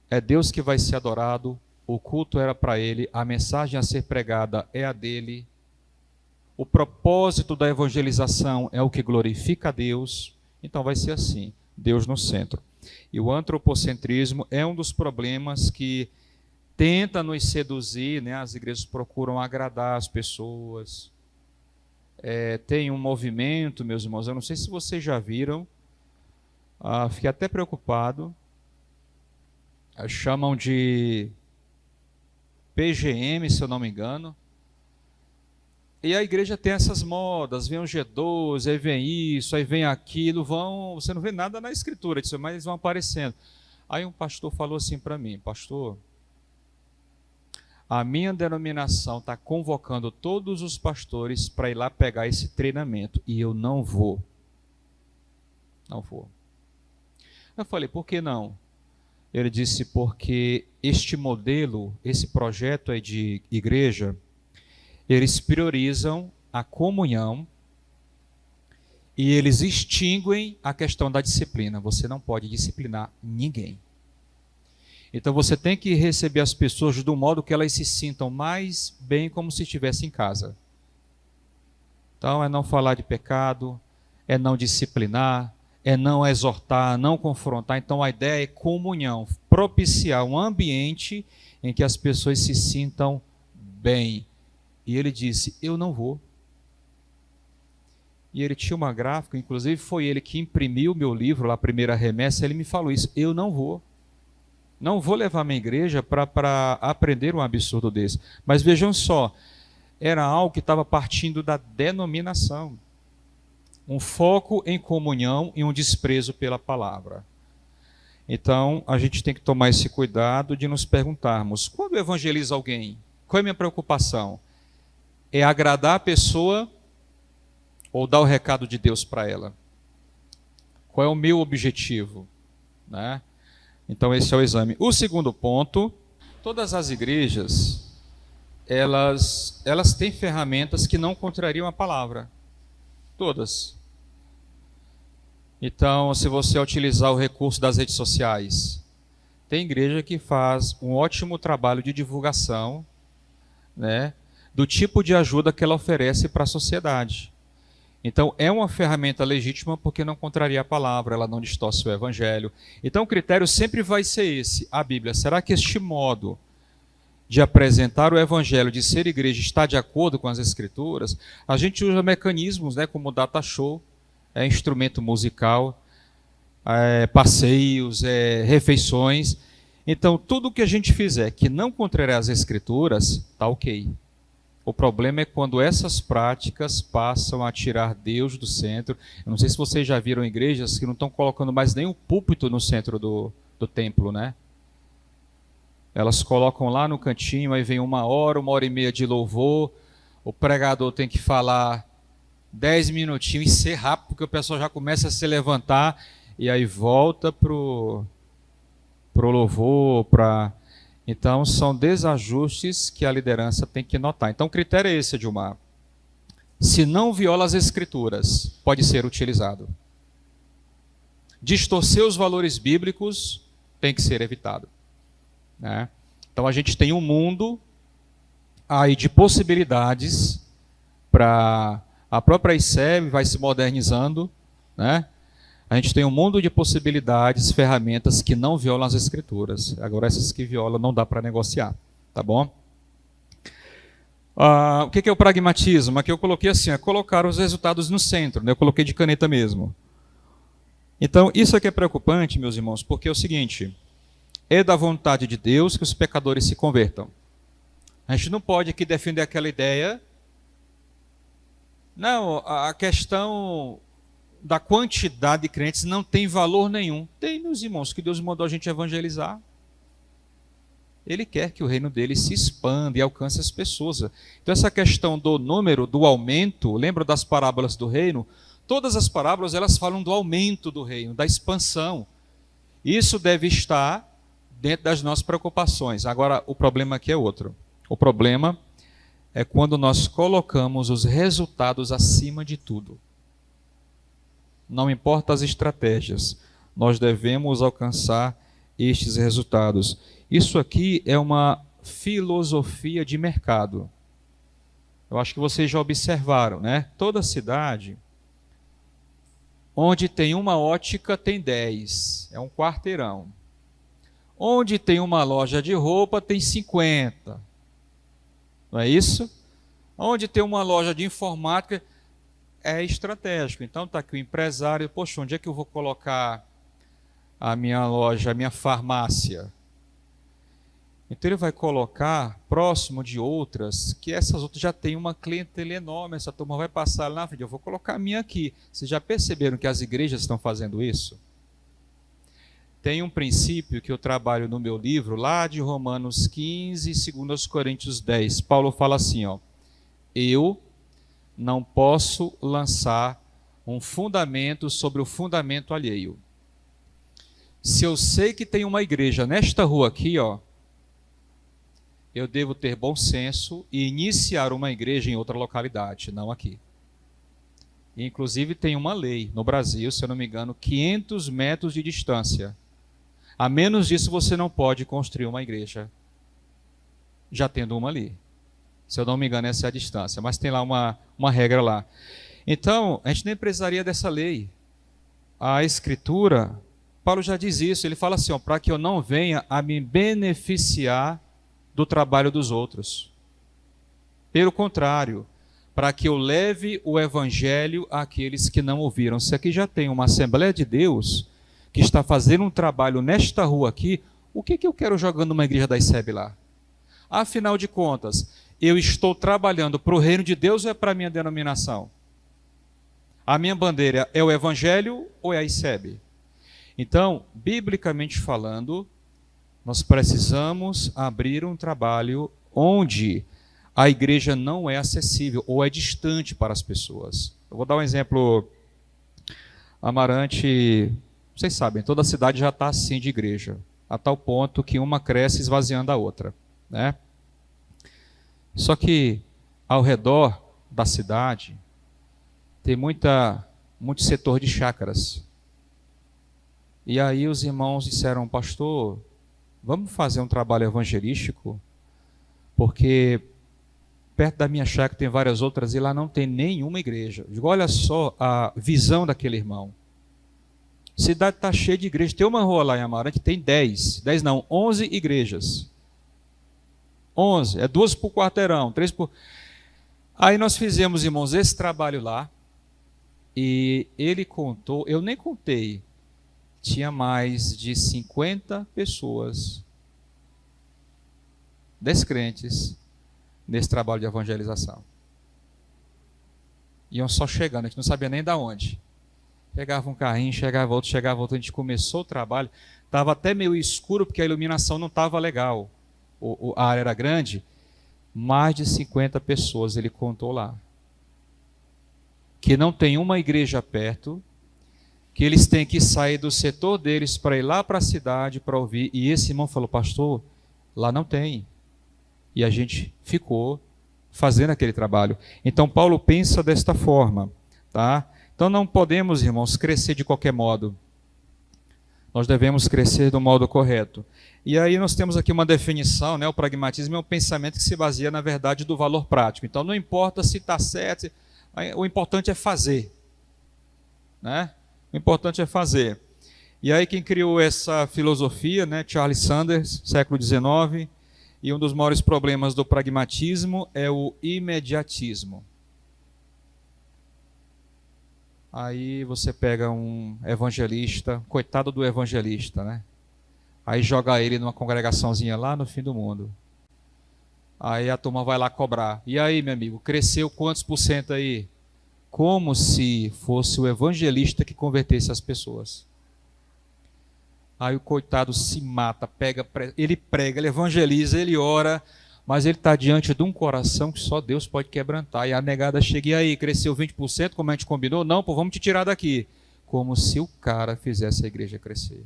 É Deus que vai ser adorado, o culto era para ele, a mensagem a ser pregada é a dele, o propósito da evangelização é o que glorifica a Deus, então vai ser assim, Deus no centro. E o antropocentrismo é um dos problemas que tenta nos seduzir, né? As igrejas procuram agradar as pessoas. Tem um movimento, meus irmãos, eu não sei se vocês já viram, fiquei até preocupado, chamam de PGM, se eu não me engano, e a igreja tem essas modas, vem o G12, aí vem isso, aí vem aquilo, você não vê nada na escritura disso, mas eles vão aparecendo. Aí um pastor falou assim para mim: pastor, a minha denominação está convocando todos os pastores para ir lá pegar esse treinamento, e eu não vou. Não vou. Eu falei, por que não? Ele disse, porque este modelo, esse projeto aí de igreja, eles priorizam a comunhão e eles extinguem a questão da disciplina. Você não pode disciplinar ninguém. Então você tem que receber as pessoas do modo que elas se sintam mais bem, como se estivessem em casa. Então é não falar de pecado, é não disciplinar, é não exortar, não confrontar. Então a ideia é comunhão, propiciar um ambiente em que as pessoas se sintam bem. E ele disse, eu não vou. E ele tinha uma gráfica, inclusive foi ele que imprimiu o meu livro, lá, a primeira remessa, ele me falou isso, eu não vou. Não vou levar minha igreja para aprender um absurdo desse. Mas vejam só, era algo que estava partindo da denominação. Um foco em comunhão e um desprezo pela palavra. Então, a gente tem que tomar esse cuidado de nos perguntarmos, quando eu evangelizo alguém, qual é a minha preocupação? É agradar a pessoa ou dar o recado de Deus para ela? Qual é o meu objetivo? Né? Então esse é o exame. O segundo ponto, todas as igrejas, elas têm ferramentas que não contrariam a palavra. Todas. Então, se você utilizar o recurso das redes sociais, tem igreja que faz um ótimo trabalho de divulgação, né, do tipo de ajuda que ela oferece para a sociedade. Então, é uma ferramenta legítima porque não contraria a palavra, ela não distorce o evangelho. Então, o critério sempre vai ser esse, a Bíblia. Será que este modo de apresentar o evangelho, de ser igreja, está de acordo com as escrituras? A gente usa mecanismos, né, como data show, instrumento musical, passeios, refeições. Então, tudo que a gente fizer que não contrariar as escrituras, está ok. O problema é quando essas práticas passam a tirar Deus do centro. Eu não sei se vocês já viram igrejas que não estão colocando mais nem o púlpito no centro do templo, né? Elas colocam lá no cantinho, aí vem 1 hora e meia de louvor, o pregador tem que falar 10 minutinhos e ser rápido, porque o pessoal já começa a se levantar, e aí volta pro louvor, Então, são desajustes que a liderança tem que notar. Então, o critério é esse, Edilmar. Se não viola as escrituras, pode ser utilizado. Distorcer os valores bíblicos tem que ser evitado. Né? Então a gente tem um mundo aí de possibilidades para a própria ICEB vai se modernizando, né? A gente tem um mundo de possibilidades, ferramentas que não violam as escrituras. Agora essas que violam não dá para negociar, tá bom? O que é o pragmatismo? Aqui eu coloquei assim, colocar os resultados no centro, né? Eu coloquei de caneta mesmo. Então isso aqui é preocupante, meus irmãos, porque é o seguinte, é da vontade de Deus que os pecadores se convertam. A gente não pode aqui defender aquela ideia. Não, a questão da quantidade de crentes não tem valor nenhum. Tem, meus irmãos, que Deus mandou a gente evangelizar. Ele quer que o reino dele se expanda e alcance as pessoas. Então essa questão do número, do aumento, lembra das parábolas do reino? Todas as parábolas elas falam do aumento do reino, da expansão. Isso deve estar dentro das nossas preocupações. Agora, o problema aqui é outro. O problema é quando nós colocamos os resultados acima de tudo. Não importa as estratégias, nós devemos alcançar estes resultados. Isso aqui é uma filosofia de mercado. Eu acho que vocês já observaram, né? Toda cidade, onde tem uma ótica, tem 10. É um quarteirão. Onde tem uma loja de roupa, tem 50. Não é isso? Onde tem uma loja de informática, é estratégico. Então está aqui o empresário, poxa, onde é que eu vou colocar a minha loja, a minha farmácia? Então ele vai colocar próximo de outras, que essas outras já têm uma clientela enorme, essa turma vai passar lá na frente, eu vou colocar a minha aqui. Vocês já perceberam que as igrejas estão fazendo isso? Tem um princípio que eu trabalho no meu livro, lá de Romanos 15 e 2 Coríntios 10. Paulo fala assim, eu não posso lançar um fundamento sobre o fundamento alheio. Se eu sei que tem uma igreja nesta rua aqui, eu devo ter bom senso e iniciar uma igreja em outra localidade, não aqui. Inclusive tem uma lei no Brasil, se eu não me engano, 500 metros de distância. A menos disso você não pode construir uma igreja, já tendo uma ali. Se eu não me engano, essa é a distância, mas tem lá uma regra lá. Então, a gente nem precisaria dessa lei. A Escritura, Paulo já diz isso, ele fala assim, para que eu não venha a me beneficiar do trabalho dos outros. Pelo contrário, para que eu leve o evangelho àqueles que não ouviram. Se aqui já tem uma Assembleia de Deus que está fazendo um trabalho nesta rua aqui, o que eu quero jogando uma igreja da ICEB lá? Afinal de contas, eu estou trabalhando para o reino de Deus ou é para a minha denominação? A minha bandeira é o evangelho ou é a ICEB? Então, biblicamente falando, nós precisamos abrir um trabalho onde a igreja não é acessível ou é distante para as pessoas. Eu vou dar um exemplo. Amarante, vocês sabem, toda a cidade já está assim de igreja, a tal ponto que uma cresce esvaziando a outra, né? Só que ao redor da cidade tem muito setor de chácaras. E aí os irmãos disseram, pastor, vamos fazer um trabalho evangelístico, porque perto da minha chácara tem várias outras e lá não tem nenhuma igreja. Eu digo, olha só a visão daquele irmão. A cidade está cheia de igrejas. Tem uma rua lá em Amarante que tem 11 igrejas. 11, é 2 por quarteirão, 3 por... Aí nós fizemos, irmãos, esse trabalho lá, e ele contou, eu nem contei, tinha mais de 50 pessoas, descrentes, nesse trabalho de evangelização. Iam só chegando, a gente não sabia nem de onde. Chegava um carrinho, chegava outro, a gente começou o trabalho, estava até meio escuro, porque a iluminação não estava legal. A área era grande, mais de 50 pessoas ele contou lá. Que não tem uma igreja perto, que eles têm que sair do setor deles para ir lá para a cidade para ouvir. E esse irmão falou, pastor, lá não tem. E a gente ficou fazendo aquele trabalho. Então Paulo pensa desta forma, tá? Então não podemos, irmãos, crescer de qualquer modo. Nós devemos crescer do modo correto. E aí nós temos aqui uma definição, né? O pragmatismo é um pensamento que se baseia na verdade do valor prático. Então não importa se está certo, o importante é fazer, né? O importante é fazer. E aí quem criou essa filosofia, né? Charles Sanders, século XIX, e um dos maiores problemas do pragmatismo é o imediatismo. Aí você pega um evangelista, coitado do evangelista, né? Aí joga ele numa congregaçãozinha lá no fim do mundo. Aí a turma vai lá cobrar. E aí, meu amigo, cresceu quantos por cento aí? Como se fosse o evangelista que convertesse as pessoas. Aí o coitado se mata, ele prega, ele evangeliza, ele ora, mas ele está diante de um coração que só Deus pode quebrantar. E a negada chega, e aí, cresceu 20%, como a gente combinou? Não, pô, vamos te tirar daqui. Como se o cara fizesse a igreja crescer.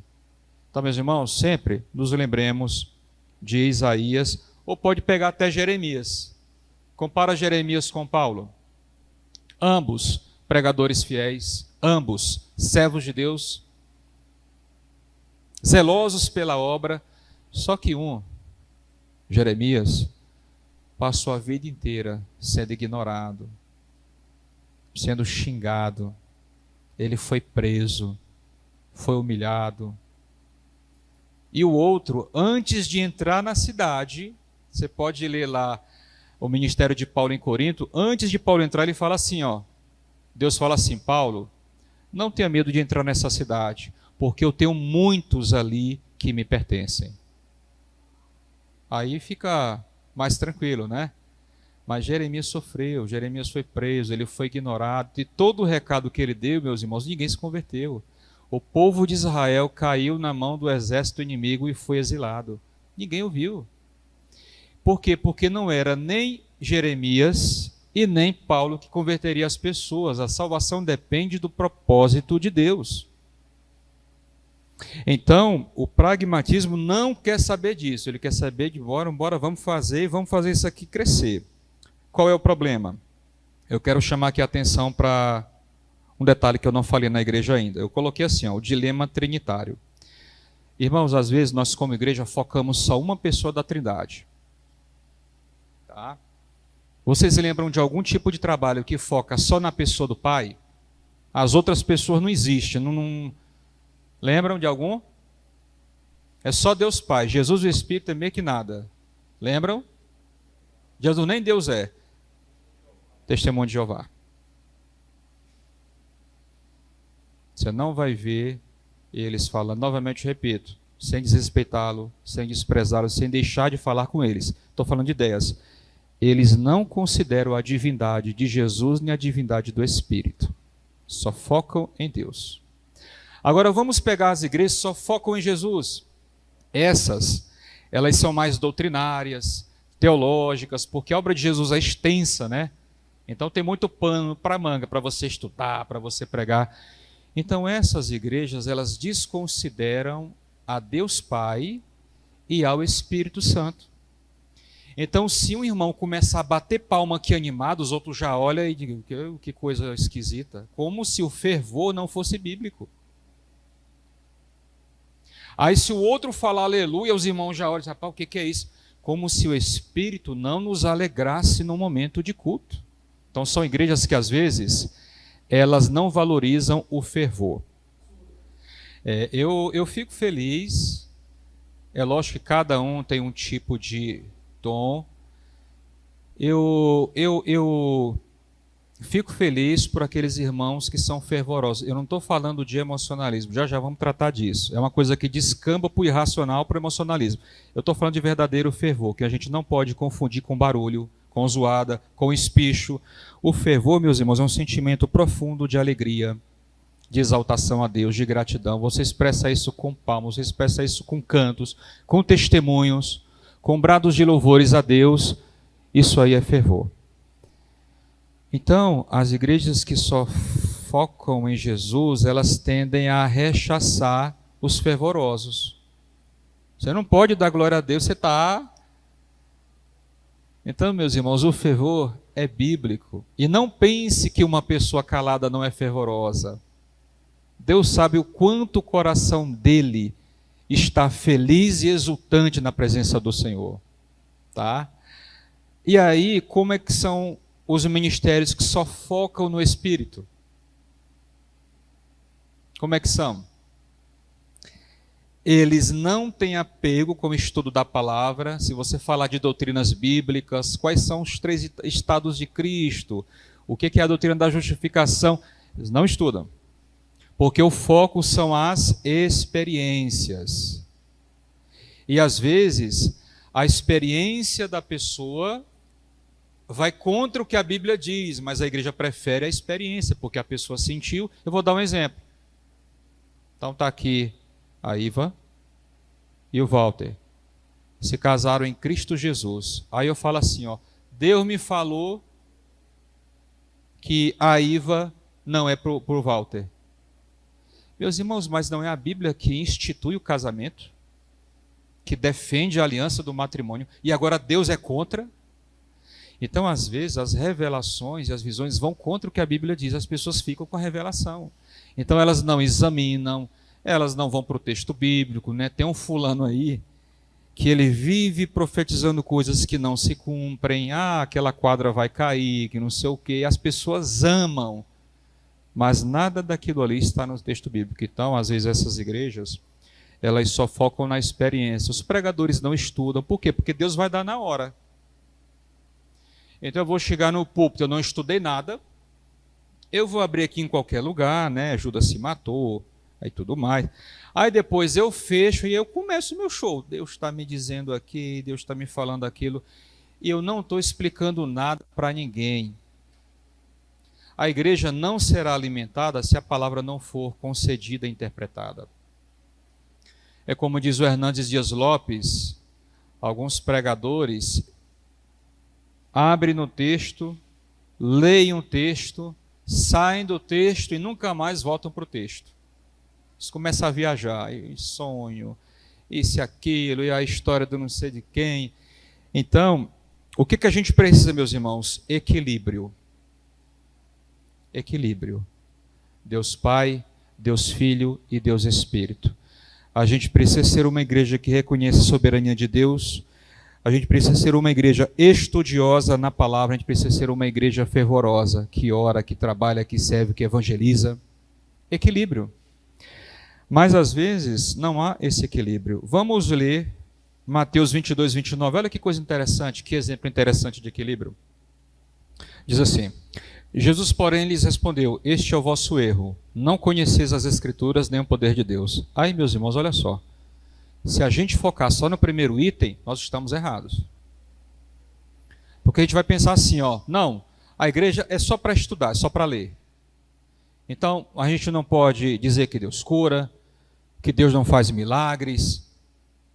Então, meus irmãos, sempre nos lembremos de Isaías, ou pode pegar até Jeremias. Compara Jeremias com Paulo. Ambos pregadores fiéis, ambos servos de Deus, zelosos pela obra, só que Jeremias, passou a vida inteira sendo ignorado, sendo xingado, ele foi preso, foi humilhado. E o outro, antes de entrar na cidade, você pode ler lá o ministério de Paulo em Corinto, antes de Paulo entrar, ele fala assim, ó, Deus fala assim, Paulo, não tenha medo de entrar nessa cidade, porque eu tenho muitos ali que me pertencem. Aí fica mais tranquilo, né? Mas Jeremias sofreu, Jeremias foi preso, ele foi ignorado, e todo o recado que ele deu, meus irmãos, ninguém se converteu. O povo de Israel caiu na mão do exército inimigo e foi exilado. Ninguém ouviu. Por quê? Porque não era nem Jeremias e nem Paulo que converteria as pessoas. A salvação depende do propósito de Deus. Então, o pragmatismo não quer saber disso. Ele quer saber de, bora, vamos fazer isso aqui crescer. Qual é o problema? Eu quero chamar aqui a atenção para um detalhe que eu não falei na igreja ainda. Eu coloquei assim, ó, o dilema trinitário. Irmãos, às vezes nós como igreja focamos só uma pessoa da Trindade. Tá? Vocês lembram de algum tipo de trabalho que foca só na pessoa do Pai? As outras pessoas não existem. Não... Lembram de algum? É só Deus Pai. Jesus e o Espírito é meio que nada. Lembram? Jesus nem Deus é. Testemunho de Jeová. Você não vai ver eles falando, novamente repito, sem desrespeitá-lo, sem desprezá-lo, sem deixar de falar com eles. Estou falando de ideias. Eles não consideram a divindade de Jesus nem a divindade do Espírito. Só focam em Deus. Agora vamos pegar as igrejas que só focam em Jesus. Elas são mais doutrinárias, teológicas, porque a obra de Jesus é extensa, né? Então tem muito pano para manga, para você estudar, para você pregar. Então essas igrejas, elas desconsideram a Deus Pai e ao Espírito Santo. Então se um irmão começar a bater palma aqui animado, os outros já olham e dizem, que coisa esquisita. Como se o fervor não fosse bíblico. Aí se o outro falar aleluia, os irmãos já olham e dizem, rapaz, o que é isso? Como se o Espírito não nos alegrasse no momento de culto. Então são igrejas que às vezes elas não valorizam o fervor. Eu fico feliz, é lógico que cada um tem um tipo de dom. Eu fico feliz por aqueles irmãos que são fervorosos. Eu não estou falando de emocionalismo, já vamos tratar disso. É uma coisa que descamba para o irracional, para o emocionalismo. Eu estou falando de verdadeiro fervor, que a gente não pode confundir com barulho, com zoada, com espicho. O fervor, meus irmãos, é um sentimento profundo de alegria, de exaltação a Deus, de gratidão. Você expressa isso com palmas, você expressa isso com cantos, com testemunhos, com brados de louvores a Deus. Isso aí é fervor. Então, as igrejas que só focam em Jesus, elas tendem a rechaçar os fervorosos. Você não pode dar glória a Deus, você está... Então, meus irmãos, o fervor é bíblico. E não pense que uma pessoa calada não é fervorosa. Deus sabe o quanto o coração dele está feliz e exultante na presença do Senhor, tá? E aí, como é que são os ministérios que só focam no Espírito? Como é que são? Eles não têm apego com o estudo da palavra. Se você falar de doutrinas bíblicas, quais são os 3 estados de Cristo? O que é a doutrina da justificação? Eles não estudam. Porque o foco são as experiências. E às vezes, a experiência da pessoa vai contra o que a Bíblia diz, mas a igreja prefere a experiência, porque a pessoa sentiu. Eu vou dar um exemplo. Então está aqui a Iva e o Walter. Se casaram em Cristo Jesus. Aí eu falo assim, ó, Deus me falou que a Iva não é para o Walter. Meus irmãos, mas não é a Bíblia que institui o casamento? Que defende a aliança do matrimônio? E agora Deus é contra? Então, às vezes, as revelações e as visões vão contra o que a Bíblia diz. As pessoas ficam com a revelação. Então, elas não examinam, elas não vão para o texto bíblico, né? Tem um fulano aí que ele vive profetizando coisas que não se cumprem. Ah, aquela quadra vai cair, que não sei o quê. As pessoas amam, mas nada daquilo ali está no texto bíblico. Então, às vezes, essas igrejas, elas só focam na experiência. Os pregadores não estudam. Por quê? Porque Deus vai dar na hora. Então, eu vou chegar no púlpito, eu não estudei nada, eu vou abrir aqui em qualquer lugar, né? Judas se matou, aí tudo mais. Aí depois eu fecho e eu começo o meu show. Deus está me dizendo aqui, Deus está me falando aquilo, e eu não estou explicando nada para ninguém. A igreja não será alimentada se a palavra não for concedida e interpretada. É como diz o Hernandes Dias Lopes, alguns pregadores abrem no texto, leem um texto, saem do texto e nunca mais voltam para o texto. Eles começam a viajar, e sonho, isso e aquilo, e a história do não sei de quem. Então, o que a gente precisa, meus irmãos? Equilíbrio. Equilíbrio. Deus Pai, Deus Filho e Deus Espírito. A gente precisa ser uma igreja que reconhece a soberania de Deus. A gente precisa ser uma igreja estudiosa na palavra. A gente precisa ser uma igreja fervorosa, que ora, que trabalha, que serve, que evangeliza. Equilíbrio. Mas às vezes não há esse equilíbrio. Vamos ler Mateus 22, 29. Olha que coisa interessante, que exemplo interessante de equilíbrio. Diz assim: Jesus, porém, lhes respondeu: este é o vosso erro, não conheceis as Escrituras nem o poder de Deus. Aí, meus irmãos, olha só. Se a gente focar só no primeiro item, nós estamos errados. Porque a gente vai pensar assim, ó, não, a igreja é só para estudar, é só para ler. Então, a gente não pode dizer que Deus cura, que Deus não faz milagres,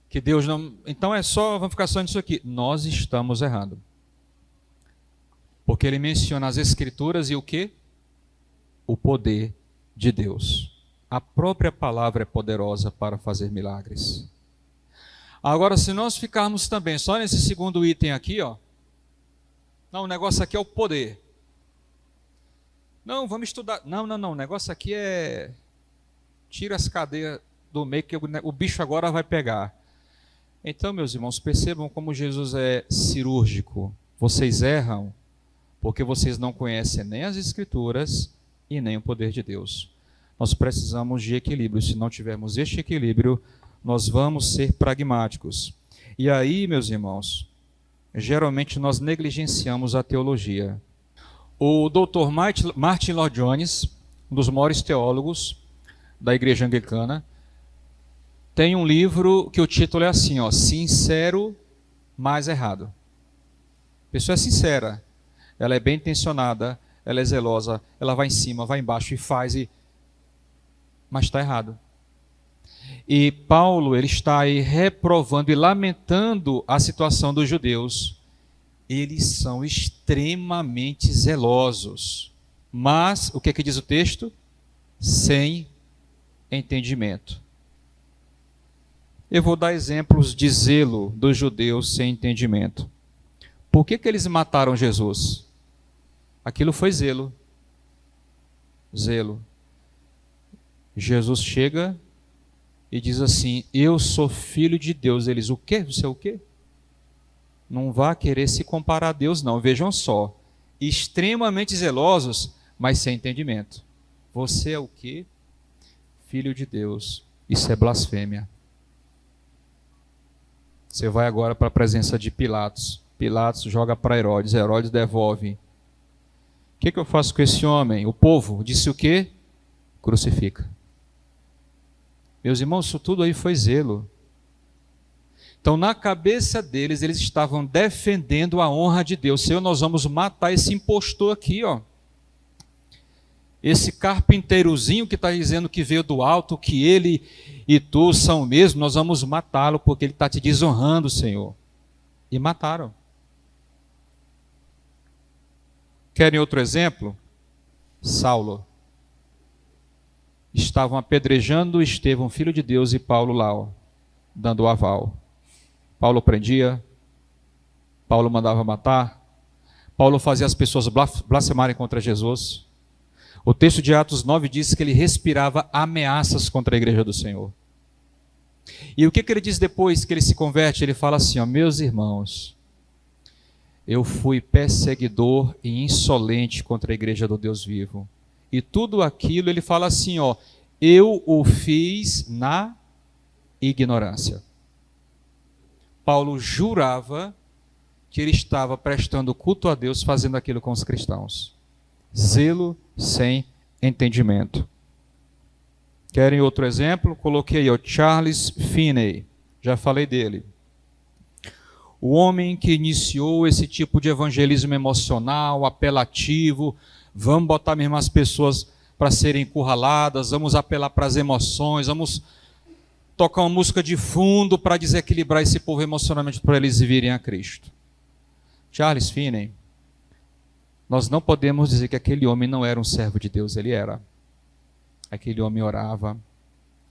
que Deus não... Então é só, vamos ficar só nisso aqui. Nós estamos errando. Porque ele menciona as Escrituras e o quê? O poder de Deus. A própria palavra é poderosa para fazer milagres. Agora, se nós ficarmos também só nesse segundo item aqui, ó, não, o negócio aqui é o poder. Não, vamos estudar. Não, o negócio aqui é tira as cadeias do meio que o bicho agora vai pegar. Então, meus irmãos, percebam como Jesus é cirúrgico. Vocês erram porque vocês não conhecem nem as Escrituras e nem o poder de Deus. Nós precisamos de equilíbrio. Se não tivermos este equilíbrio, nós vamos ser pragmáticos. E aí, meus irmãos, geralmente nós negligenciamos a teologia. O Dr. Martin Lloyd-Jones, um dos maiores teólogos da Igreja Anglicana, tem um livro que o título é assim, ó, Sincero, mas errado. A pessoa é sincera, ela é bem intencionada, ela é zelosa, ela vai em cima, vai embaixo e faz, mas está errado. E Paulo, ele está aí reprovando e lamentando a situação dos judeus. Eles são extremamente zelosos. Mas, o que é que diz o texto? Sem entendimento. Eu vou dar exemplos de zelo dos judeus sem entendimento. Por que eles mataram Jesus? Aquilo foi zelo. Zelo. Jesus chega e diz assim: eu sou filho de Deus. Eles: o quê? Você é o quê? Não vá querer se comparar a Deus, não. Vejam só, extremamente zelosos, mas sem entendimento. Você é o quê? Filho de Deus. Isso é blasfêmia. Você vai agora para a presença de Pilatos. Pilatos joga para Herodes. Herodes devolve. O que eu faço com esse homem? O povo disse o quê? Crucifica. Meus irmãos, isso tudo aí foi zelo. Então, na cabeça deles, eles estavam defendendo a honra de Deus. Senhor, nós vamos matar esse impostor aqui, ó. Esse carpinteirozinho que está dizendo que veio do alto, que ele e tu são o mesmo, nós vamos matá-lo porque ele está te desonrando, Senhor. E mataram. Querem outro exemplo? Saulo. Estavam apedrejando Estevão, filho de Deus, e Paulo lá, ó, dando o aval. Paulo prendia, Paulo mandava matar, Paulo fazia as pessoas blasfemarem contra Jesus. O texto de Atos 9 diz que ele respirava ameaças contra a igreja do Senhor. E o que ele diz depois que ele se converte? Ele fala assim, ó, meus irmãos, eu fui perseguidor e insolente contra a igreja do Deus vivo. E tudo aquilo, ele fala assim, ó, eu o fiz na ignorância. Paulo jurava que ele estava prestando culto a Deus fazendo aquilo com os cristãos. Zelo sem entendimento. Querem outro exemplo? Coloquei aí, ó, Charles Finney. Já falei dele. O homem que iniciou esse tipo de evangelismo emocional, apelativo, vamos botar mesmo as pessoas para serem encurraladas, vamos apelar para as emoções, vamos tocar uma música de fundo para desequilibrar esse povo emocionalmente para eles virem a Cristo. Charles Finney, nós não podemos dizer que aquele homem não era um servo de Deus, ele era. Aquele homem orava,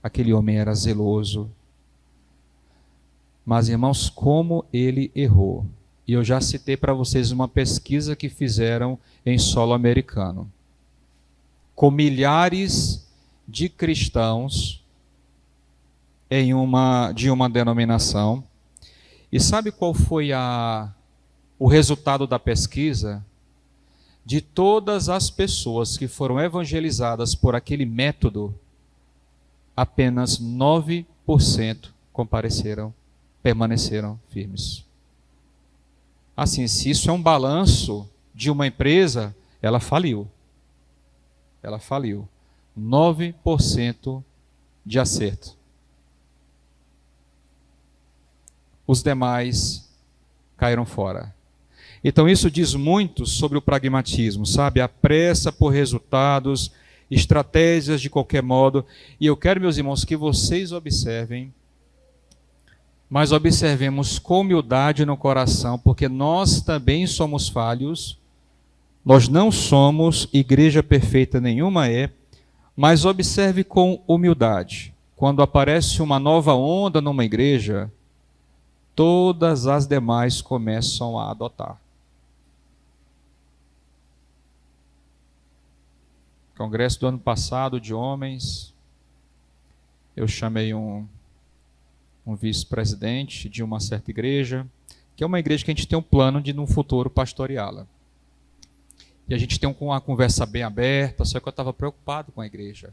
aquele homem era zeloso. Mas, irmãos, como ele errou. E eu já citei para vocês uma pesquisa que fizeram em solo americano. Com milhares de cristãos de uma denominação. E sabe qual foi o resultado da pesquisa? De todas as pessoas que foram evangelizadas por aquele método, apenas 9% permaneceram firmes. Assim, se isso é um balanço de uma empresa, ela faliu. Ela faliu. 9% de acerto. Os demais caíram fora. Então isso diz muito sobre o pragmatismo, sabe? A pressa por resultados, estratégias de qualquer modo. E eu quero, meus irmãos, que vocês observem, mas observemos com humildade no coração, porque nós também somos falhos, nós não somos igreja perfeita nenhuma mas observe com humildade. Quando aparece uma nova onda numa igreja, todas as demais começam a adotar. Congresso do ano passado de homens, eu chamei um vice-presidente de uma certa igreja, que é uma igreja que a gente tem um plano de, no futuro, pastoreá-la. E a gente tem uma conversa bem aberta, só que eu estava preocupado com a igreja.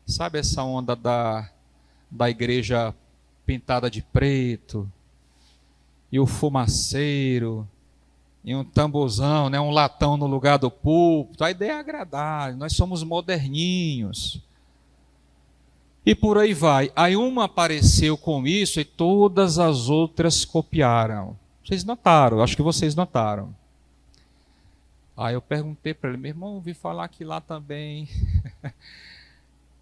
Sabe essa onda da igreja pintada de preto, e o fumaceiro, e um tamborzão, né, um latão no lugar do púlpito? A ideia é agradar, nós somos moderninhos. E por aí vai. Aí uma apareceu com isso e todas as outras copiaram. Vocês notaram, acho que vocês notaram. Aí eu perguntei para ele, meu irmão, ouvi falar que lá também.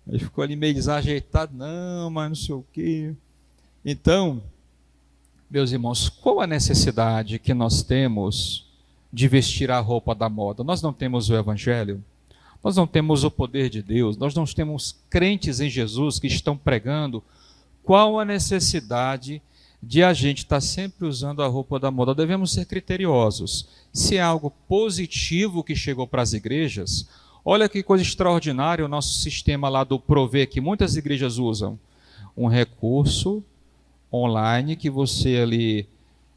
Ele ficou ali meio desajeitado, não, mas não sei o quê. Então, meus irmãos, qual a necessidade que nós temos de vestir a roupa da moda? Nós não temos o Evangelho, nós não temos o poder de Deus, nós não temos crentes em Jesus que estão pregando. Qual a necessidade de a gente estar sempre usando a roupa da moda? Devemos ser criteriosos. Se é algo positivo que chegou para as igrejas, Olha que coisa extraordinária o nosso sistema lá do Prover, que muitas igrejas usam. Um recurso online que você ali,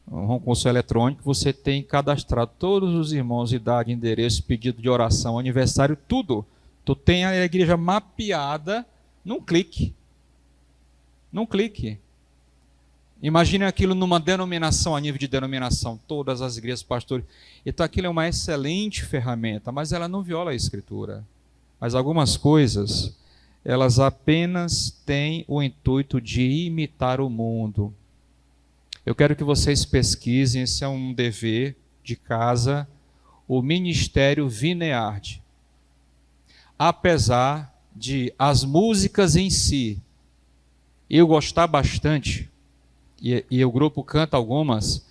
um recurso eletrônico, você tem cadastrado todos os irmãos, idade, endereço, pedido de oração, aniversário, tudo. Tu tem a igreja mapeada num clique. Num clique. Imagine aquilo numa denominação, a nível de denominação, todas as igrejas, pastores. Então aquilo é uma excelente ferramenta, mas ela não viola a Escritura. Mas algumas coisas, elas apenas têm o intuito de imitar o mundo. Eu quero que vocês pesquisem, esse é um dever de casa, o Ministério Vineard. Apesar de as músicas em si, eu gostar bastante, e o grupo canta algumas,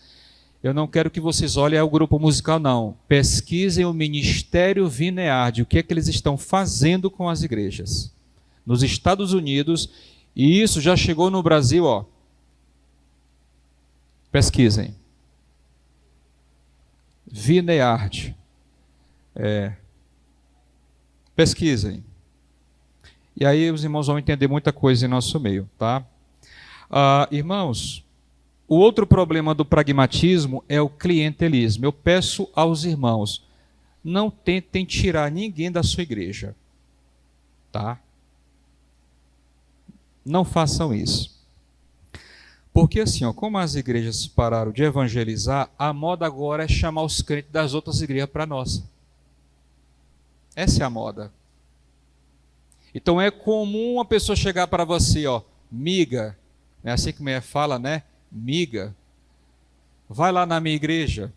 eu não quero que vocês olhem o grupo musical, não. Pesquisem o Ministério Vineard, o que é que eles estão fazendo com as igrejas. Nos Estados Unidos, e isso já chegou no Brasil, ó. Pesquisem. Vineard. Pesquisem. E aí os irmãos vão entender muita coisa em nosso meio, tá? Irmãos, o outro problema do pragmatismo é o clientelismo. Eu peço aos irmãos, não tentem tirar ninguém da sua igreja, tá? Não façam isso. Porque assim, ó, como as igrejas pararam de evangelizar, a moda agora é chamar os crentes das outras igrejas para nós. Essa é a moda. Então é comum uma pessoa chegar para você, ó, miga, é assim que a mulher fala, né? Miga, vai lá na minha igreja.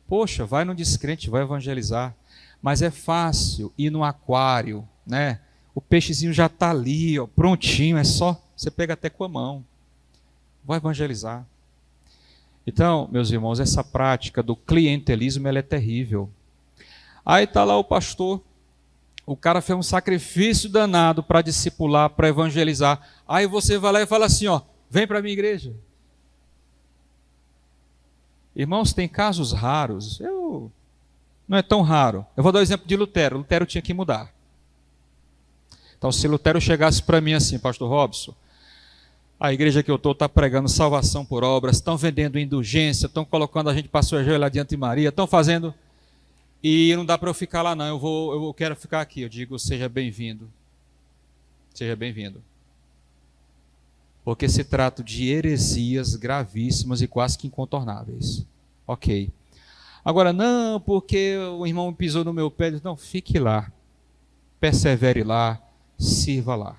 Poxa, vai no descrente, vai evangelizar. Mas é fácil ir no aquário, né? O peixezinho já está ali, ó, prontinho, é só, você pega até com a mão. Vai evangelizar. Então, meus irmãos, essa prática do clientelismo, ela é terrível. Aí está lá o pastor, o cara fez um sacrifício danado para discipular, para evangelizar. Aí você vai lá e fala assim, ó, vem para a minha igreja. Irmãos, tem casos raros, não é tão raro. Eu vou dar o exemplo de Lutero. Lutero tinha que mudar. Então, se Lutero chegasse para mim assim, pastor Robson, a igreja que eu estou está pregando salvação por obras, estão vendendo indulgência, estão colocando a gente para se ajoelhar diante de Maria, estão fazendo... E não dá para eu ficar lá não, eu quero ficar aqui. Eu digo, seja bem-vindo. Seja bem-vindo. Porque se trata de heresias gravíssimas e quase que incontornáveis. Ok. Agora, não, porque o irmão pisou no meu pé. Não, fique lá. Persevere lá. Sirva lá.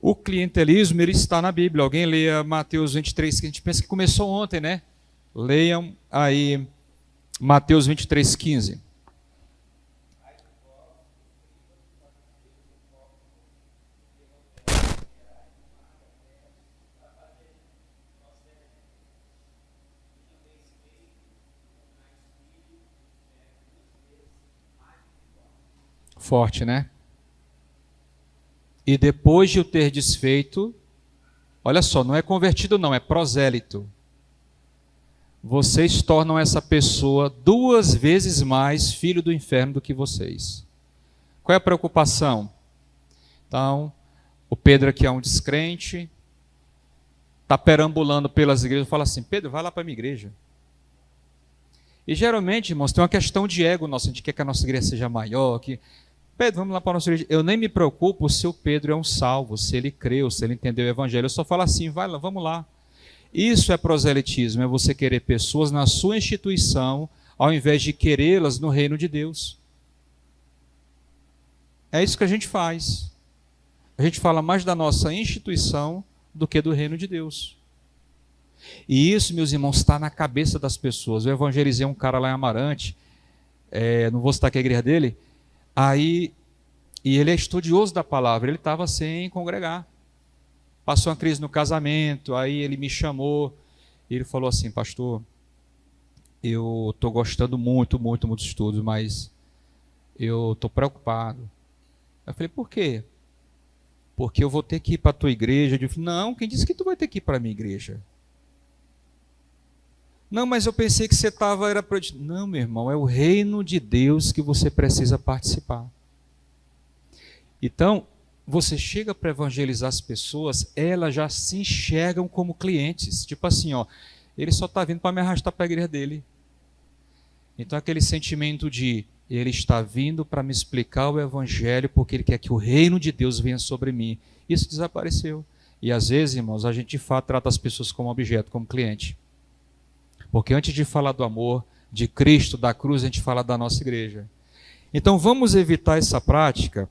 O clientelismo, ele está na Bíblia. Alguém leia Mateus 23, que a gente pensa que começou ontem, né? Leiam aí Mateus 23, 15. Forte, né? E depois de o ter desfeito, olha só, não é convertido não, é prosélito. Vocês tornam essa pessoa 2 vezes mais filho do inferno do que vocês. Qual é a preocupação? Então, o Pedro aqui é um descrente, está perambulando pelas igrejas, fala assim, Pedro, vai lá para a minha igreja. E geralmente, irmãos, tem uma questão de ego nosso, a gente quer que a nossa igreja seja maior, que... Pedro, vamos lá para a nossa igreja. Eu nem me preocupo se o Pedro é um salvo, se ele creu, se ele entendeu o evangelho. Eu só falo assim, vai lá, vamos lá. Isso é proselitismo, é você querer pessoas na sua instituição, ao invés de querê-las no reino de Deus. É isso que a gente faz. A gente fala mais da nossa instituição do que do reino de Deus. E isso, meus irmãos, está na cabeça das pessoas. Eu evangelizei um cara lá em Amarante, não vou citar aqui a igreja dele, aí, e ele é estudioso da palavra, ele estava sem congregar. Passou uma crise no casamento, aí ele me chamou, e ele falou assim, pastor, eu estou gostando muito dos estudos, mas eu estou preocupado. Eu falei, por quê? Porque eu vou ter que ir para a tua igreja. Eu falei, não, quem disse que tu vai ter que ir para a minha igreja? Não, mas eu pensei que você estava... Não, meu irmão, é o reino de Deus que você precisa participar. Então, você chega para evangelizar as pessoas, elas já se enxergam como clientes. Tipo assim, ó, ele só está vindo para me arrastar para a igreja dele. Então, aquele sentimento de ele está vindo para me explicar o evangelho porque ele quer que o reino de Deus venha sobre mim. Isso desapareceu. E às vezes, irmãos, a gente de fato trata as pessoas como objeto, como cliente. Porque antes de falar do amor, de Cristo, da cruz, a gente fala da nossa igreja. Então vamos evitar essa prática.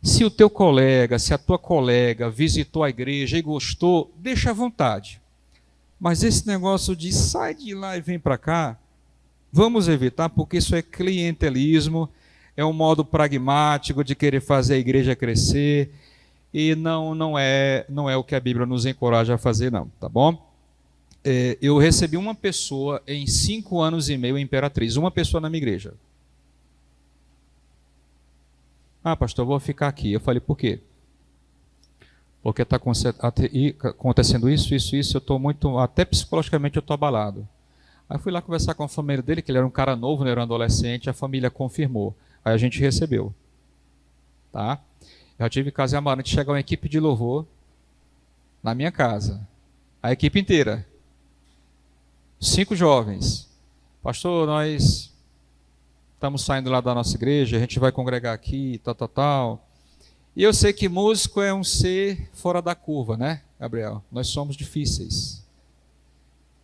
Se o teu colega, se a tua colega visitou a igreja e gostou, deixa à vontade. Mas esse negócio de sai de lá e vem para cá, vamos evitar, porque isso é clientelismo, é um modo pragmático de querer fazer a igreja crescer, e não é o que a Bíblia nos encoraja a fazer, não, tá bom? Eu recebi uma pessoa em 5 anos e meio em Imperatriz, uma pessoa na minha igreja. Ah, pastor, eu vou ficar aqui. Eu falei, por quê? Porque está acontecendo isso, eu estou muito, até psicologicamente eu estou abalado. Aí eu fui lá conversar com a família dele, que ele era um cara novo, não era um adolescente, a família confirmou. Aí a gente recebeu. Tá? Eu já tive caso em Amarante, chegar uma equipe de louvor na minha casa. A equipe inteira. 5 jovens. Pastor, nós estamos saindo lá da nossa igreja, a gente vai congregar aqui, tal. E eu sei que músico é um ser fora da curva, né, Gabriel? Nós somos difíceis.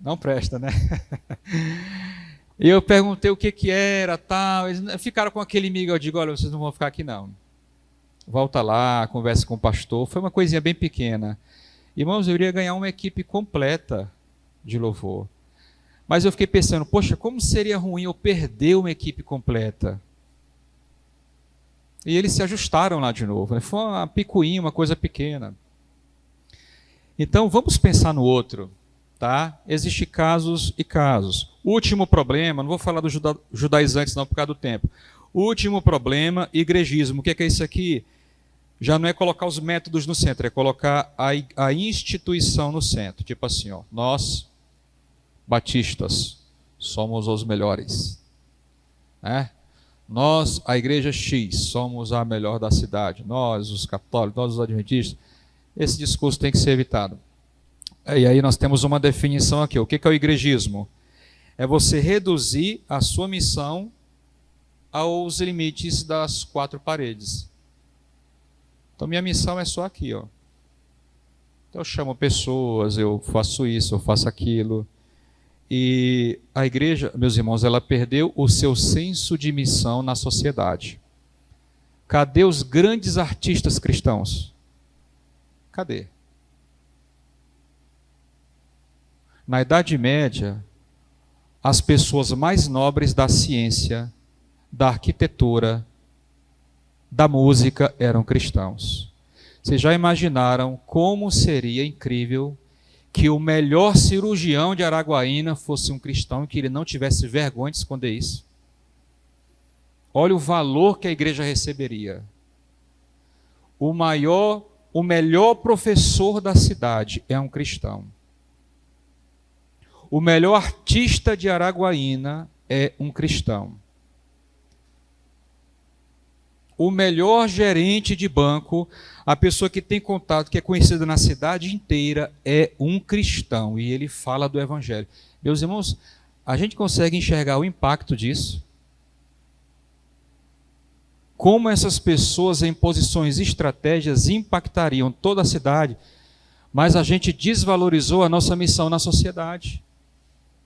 Não presta, né? E eu perguntei o que era, tal. Eles ficaram com aquele amigo, eu digo, olha, vocês não vão ficar aqui não. Volta lá, conversa com o pastor. Foi uma coisinha bem pequena. Irmãos, eu iria ganhar uma equipe completa de louvor. Mas eu fiquei pensando, poxa, como seria ruim eu perder uma equipe completa? E eles se ajustaram lá de novo. Né? Foi uma picuinha, uma coisa pequena. Então, vamos pensar no outro. Tá? Existem casos e casos. Último problema, não vou falar dos judaizantes não por causa do tempo. Último problema, igrejismo. O que é isso aqui? Já não é colocar os métodos no centro, é colocar a instituição no centro. Tipo assim, ó, nós, batistas, somos os melhores. Né? Nós, a igreja X, somos a melhor da cidade. Nós, os católicos, nós, os adventistas. Esse discurso tem que ser evitado. E aí nós temos uma definição aqui. O que é o igrejismo? É você reduzir a sua missão aos limites das 4 paredes. Então minha missão é só aqui, ó. Então eu chamo pessoas, eu faço isso, eu faço aquilo. E a igreja, meus irmãos, ela perdeu o seu senso de missão na sociedade. Cadê os grandes artistas cristãos? Cadê? Na Idade Média, as pessoas mais nobres da ciência, da arquitetura, da música eram cristãos. Vocês já imaginaram como seria incrível que o melhor cirurgião de Araguaína fosse um cristão e que ele não tivesse vergonha de esconder isso? Olha o valor que a igreja receberia. O melhor professor da cidade é um cristão. O melhor artista de Araguaína é um cristão. O melhor gerente de banco, a pessoa que tem contato, que é conhecida na cidade inteira, é um cristão. E ele fala do evangelho. Meus irmãos, a gente consegue enxergar o impacto disso? Como essas pessoas em posições estratégicas impactariam toda a cidade, mas a gente desvalorizou a nossa missão na sociedade.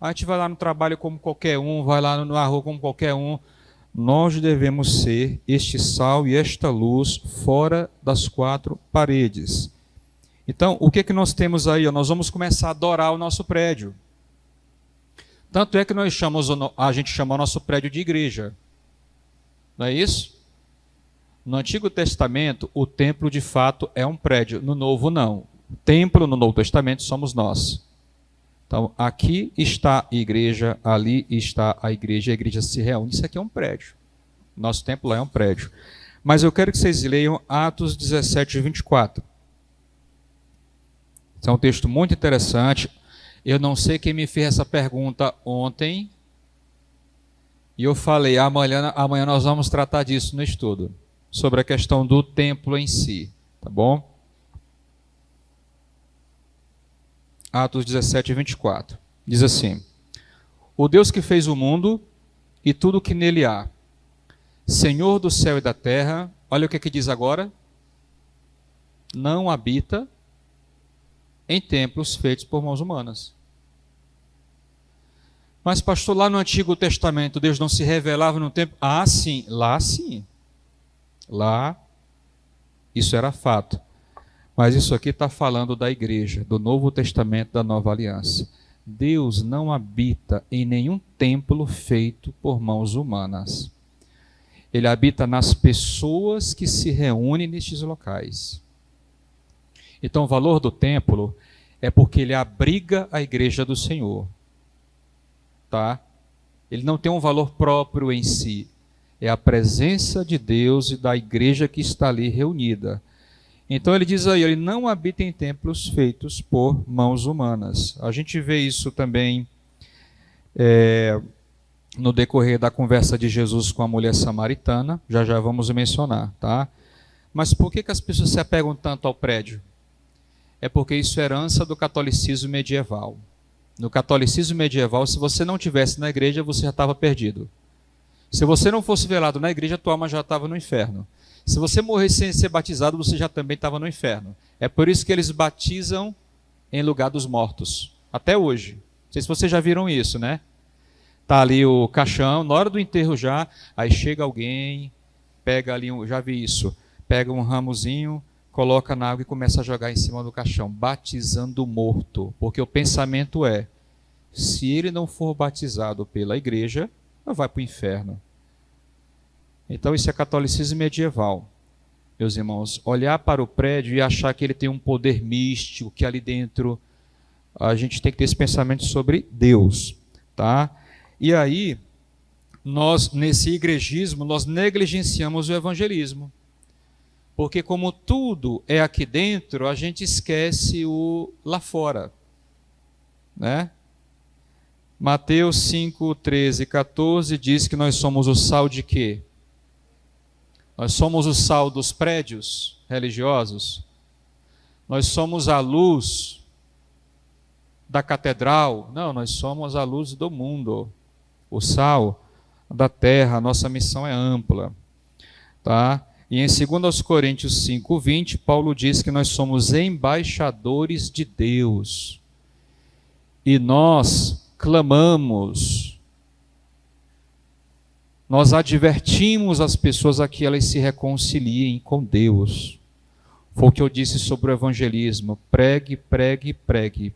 A gente vai lá no trabalho como qualquer um, vai lá na rua como qualquer um. Nós devemos ser este sal e esta luz fora das 4 paredes. Então, o que nós temos aí? Nós vamos começar a adorar o nosso prédio. Tanto é que a gente chama o nosso prédio de igreja. Não é isso? No Antigo Testamento, o templo de fato é um prédio. No Novo, não. O templo no Novo Testamento somos nós. Então, aqui está a igreja, ali está a igreja se reúne. Isso aqui é um prédio. Nosso templo lá é um prédio. Mas eu quero que vocês leiam Atos 17, 24. Esse é um texto muito interessante. Eu não sei quem me fez essa pergunta ontem, e eu falei, amanhã nós vamos tratar disso no estudo, sobre a questão do templo em si, tá bom? Atos 17, 24. Diz assim: O Deus que fez o mundo e tudo o que nele há, Senhor do céu e da terra, olha o que diz agora, não habita em templos feitos por mãos humanas. Mas, pastor, lá no Antigo Testamento, Deus não se revelava no templo? Ah, sim, lá sim. Lá, isso era fato. Mas isso aqui está falando da igreja, do Novo Testamento, da Nova Aliança. Deus não habita em nenhum templo feito por mãos humanas. Ele habita nas pessoas que se reúnem nestes locais. Então, o valor do templo é porque ele abriga a igreja do Senhor. Tá? Ele não tem um valor próprio em si. É a presença de Deus e da igreja que está ali reunida. Então ele diz aí, ele não habita em templos feitos por mãos humanas. A gente vê isso também no decorrer da conversa de Jesus com a mulher samaritana. Já vamos mencionar, tá? Mas por que as pessoas se apegam tanto ao prédio? É porque isso é herança do catolicismo medieval. No catolicismo medieval, se você não estivesse na igreja, você já estava perdido. Se você não fosse velado na igreja, tua alma já estava no inferno. Se você morresse sem ser batizado, você já também estava no inferno. É por isso que eles batizam em lugar dos mortos. Até hoje. Não sei se vocês já viram isso, né? Está ali o caixão, na hora do enterro já, aí chega alguém, pega ali, já vi isso, pega um ramozinho, coloca na água e começa a jogar em cima do caixão, batizando o morto. Porque o pensamento é, se ele não for batizado pela igreja, vai para o inferno. Então isso é catolicismo medieval. Meus irmãos, olhar para o prédio e achar que ele tem um poder místico, que ali dentro a gente tem que ter esse pensamento sobre Deus. Tá? E aí, nós, nesse igrejismo, nós negligenciamos o evangelismo. Porque como tudo é aqui dentro, a gente esquece o lá fora. Né? Mateus 5, 13 e 14 diz que nós somos o sal de quê? Nós somos o sal dos prédios religiosos. Nós somos a luz da catedral. Não, nós somos a luz do mundo. O sal da terra. A nossa missão é ampla. Tá? E em 2 Coríntios 5, 20, Paulo diz que nós somos embaixadores de Deus. E nós clamamos, nós advertimos as pessoas a que elas se reconciliem com Deus. Foi o que eu disse sobre o evangelismo. Pregue, pregue, pregue.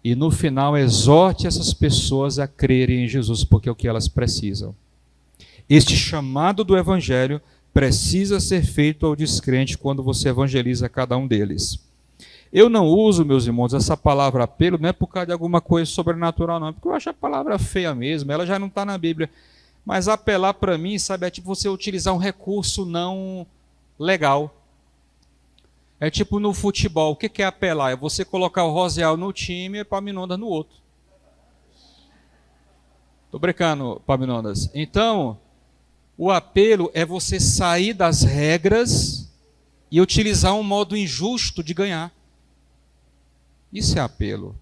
E no final exorte essas pessoas a crerem em Jesus, porque é o que elas precisam. Este chamado do evangelho precisa ser feito ao descrente quando você evangeliza cada um deles. Eu não uso, meus irmãos, essa palavra apelo, não é por causa de alguma coisa sobrenatural, não, porque eu acho a palavra feia mesmo, ela já não está na Bíblia. Mas apelar para mim, sabe, é tipo você utilizar um recurso não legal. É tipo no futebol, o que é apelar? É você colocar o Rosial no time e o Epaminondas no outro. Estou brincando, Epaminondas. Então, o apelo é você sair das regras e utilizar um modo injusto de ganhar. Isso é apelo.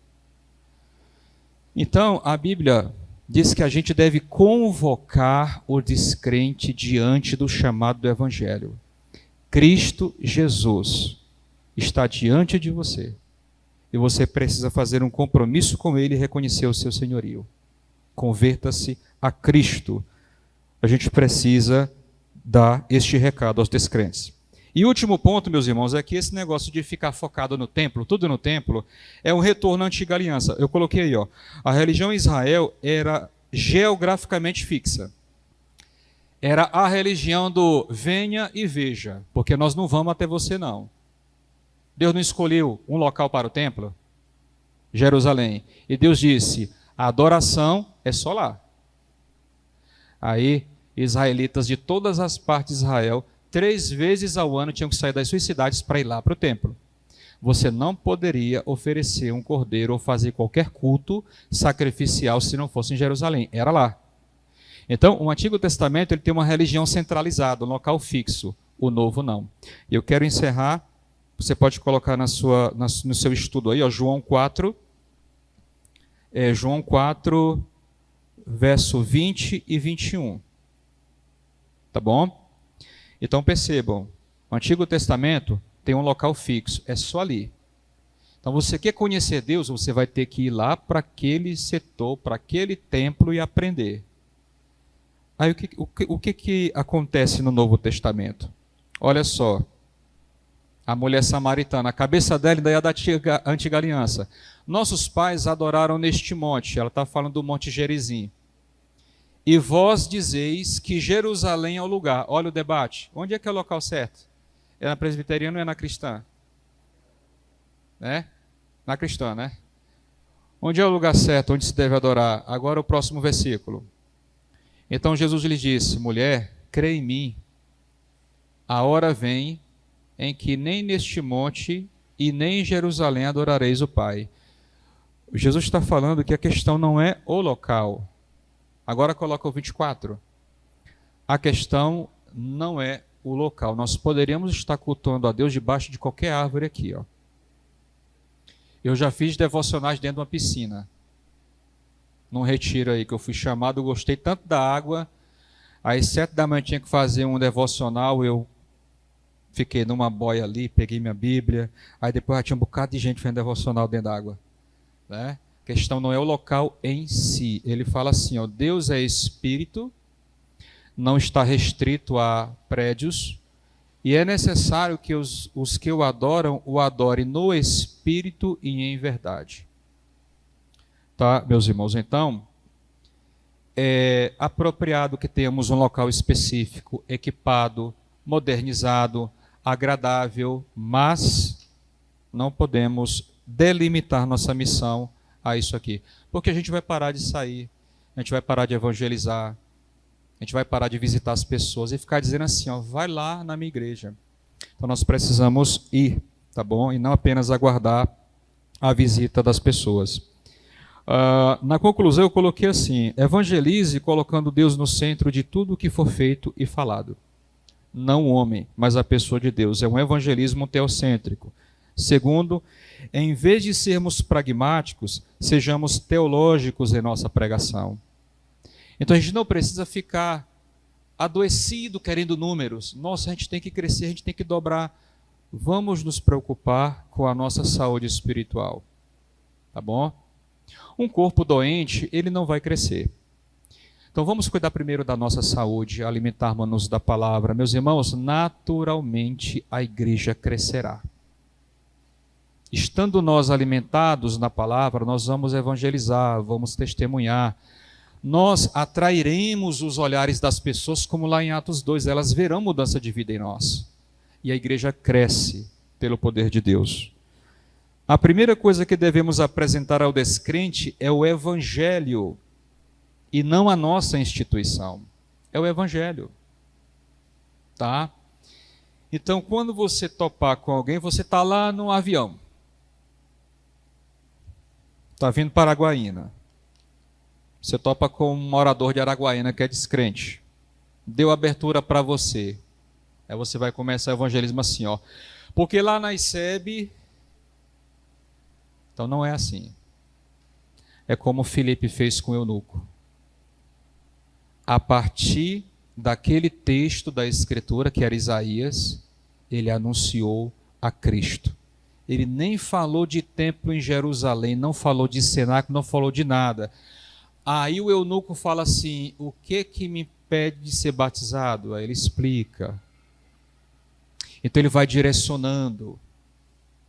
Então, a Bíblia diz que a gente deve convocar o descrente diante do chamado do Evangelho. Cristo Jesus está diante de você. E você precisa fazer um compromisso com Ele e reconhecer o seu senhorio. Converta-se a Cristo. A gente precisa dar este recado aos descrentes. E o último ponto, meus irmãos, é que esse negócio de ficar focado no templo, tudo no templo, é um retorno à antiga aliança. Eu coloquei aí, ó, a religião em Israel era geograficamente fixa. Era a religião do venha e veja, porque nós não vamos até você não. Deus não escolheu um local para o templo? Jerusalém. E Deus disse, a adoração é só lá. Aí, israelitas de todas as partes de Israel 3 vezes ao ano tinham que sair das suas cidades para ir lá para o templo. Você não poderia oferecer um cordeiro ou fazer qualquer culto sacrificial se não fosse em Jerusalém. Era lá. Então, o Antigo Testamento ele tem uma religião centralizada, um local fixo. O Novo não. E eu quero encerrar. Você pode colocar no seu estudo aí, ó, João 4. João 4, verso 20 e 21. Tá bom? Então percebam, o Antigo Testamento tem um local fixo, é só ali. Então você quer conhecer Deus, você vai ter que ir lá para aquele setor, para aquele templo e aprender. Aí o que acontece no Novo Testamento? Olha só, a mulher samaritana, a cabeça dela ainda é da antiga aliança. Nossos pais adoraram neste monte, ela está falando do Monte Gerizim. E vós dizeis que Jerusalém é o lugar. Olha o debate. Onde é que é o local certo? É na presbiteriana ou é na cristã? Na cristã, né? Onde é o lugar certo, onde se deve adorar? Agora o próximo versículo. Então Jesus lhes disse, mulher, crê em mim. A hora vem em que nem neste monte e nem em Jerusalém adorareis o Pai. Jesus está falando que a questão não é o local. Agora coloca o 24. A questão não é o local. Nós poderíamos estar cultuando a Deus debaixo de qualquer árvore aqui, ó. Eu já fiz devocionais dentro de uma piscina. Num retiro aí que eu fui chamado, eu gostei tanto da água. Às 7 da manhã tinha que fazer um devocional, eu fiquei numa boia ali, peguei minha Bíblia. Aí depois já tinha um bocado de gente fazendo devocional dentro da água, né? A questão não é o local em si. Ele fala assim, ó, Deus é espírito, não está restrito a prédios, e é necessário que os que o adoram, o adorem no espírito e em verdade. Tá, meus irmãos? Então, é apropriado que tenhamos um local específico, equipado, modernizado, agradável, mas não podemos delimitar nossa missão a isso aqui. Porque a gente vai parar de sair, a gente vai parar de evangelizar, a gente vai parar de visitar as pessoas e ficar dizendo assim, ó, vai lá na minha igreja. Então nós precisamos ir, tá bom? E não apenas aguardar a visita das pessoas. Na conclusão eu coloquei assim, evangelize colocando Deus no centro de tudo o que for feito e falado. Não o homem, mas a pessoa de Deus. É um evangelismo teocêntrico. Segundo, em vez de sermos pragmáticos, sejamos teológicos em nossa pregação. Então a gente não precisa ficar adoecido querendo números. Nossa, a gente tem que crescer, a gente tem que dobrar. Vamos nos preocupar com a nossa saúde espiritual. Tá bom? Um corpo doente, ele não vai crescer. Então vamos cuidar primeiro da nossa saúde, alimentarmos-nos da palavra. Meus irmãos, naturalmente a igreja crescerá. Estando nós alimentados na palavra, nós vamos evangelizar, vamos testemunhar. Nós atrairemos os olhares das pessoas, como lá em Atos 2, elas verão mudança de vida em nós. E a igreja cresce pelo poder de Deus. A primeira coisa que devemos apresentar ao descrente é o evangelho, e não a nossa instituição. É o evangelho. Tá? Então, quando você topar com alguém, você está lá no avião. Está vindo para Araguaína. Você topa com um morador de Araguaína que é descrente. Deu abertura para você. Aí você vai começar o evangelismo assim, ó. Porque lá na ICEB... Então não é assim. É como Filipe fez com o eunuco. A partir daquele texto da Escritura, que era Isaías, ele anunciou a Cristo. Ele nem falou de templo em Jerusalém, não falou de cenáculo, não falou de nada. Aí o eunuco fala assim, o que me impede de ser batizado? Aí ele explica. Então ele vai direcionando.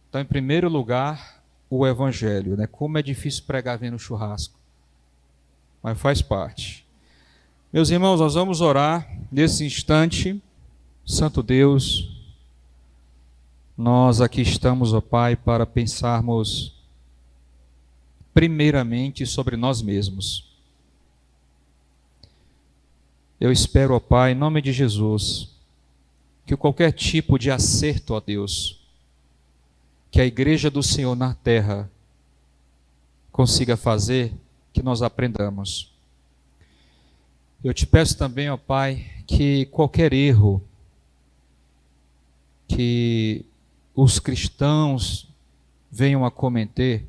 Então, em primeiro lugar, o evangelho, né? Como é difícil pregar vendo churrasco. Mas faz parte. Meus irmãos, nós vamos orar nesse instante. Santo Deus, nós aqui estamos, ó Pai, para pensarmos primeiramente sobre nós mesmos. Eu espero, ó Pai, em nome de Jesus, que qualquer tipo de acerto, ó Deus, que a igreja do Senhor na terra consiga fazer, que nós aprendamos. Eu te peço também, ó Pai, que qualquer erro que os cristãos venham a cometer,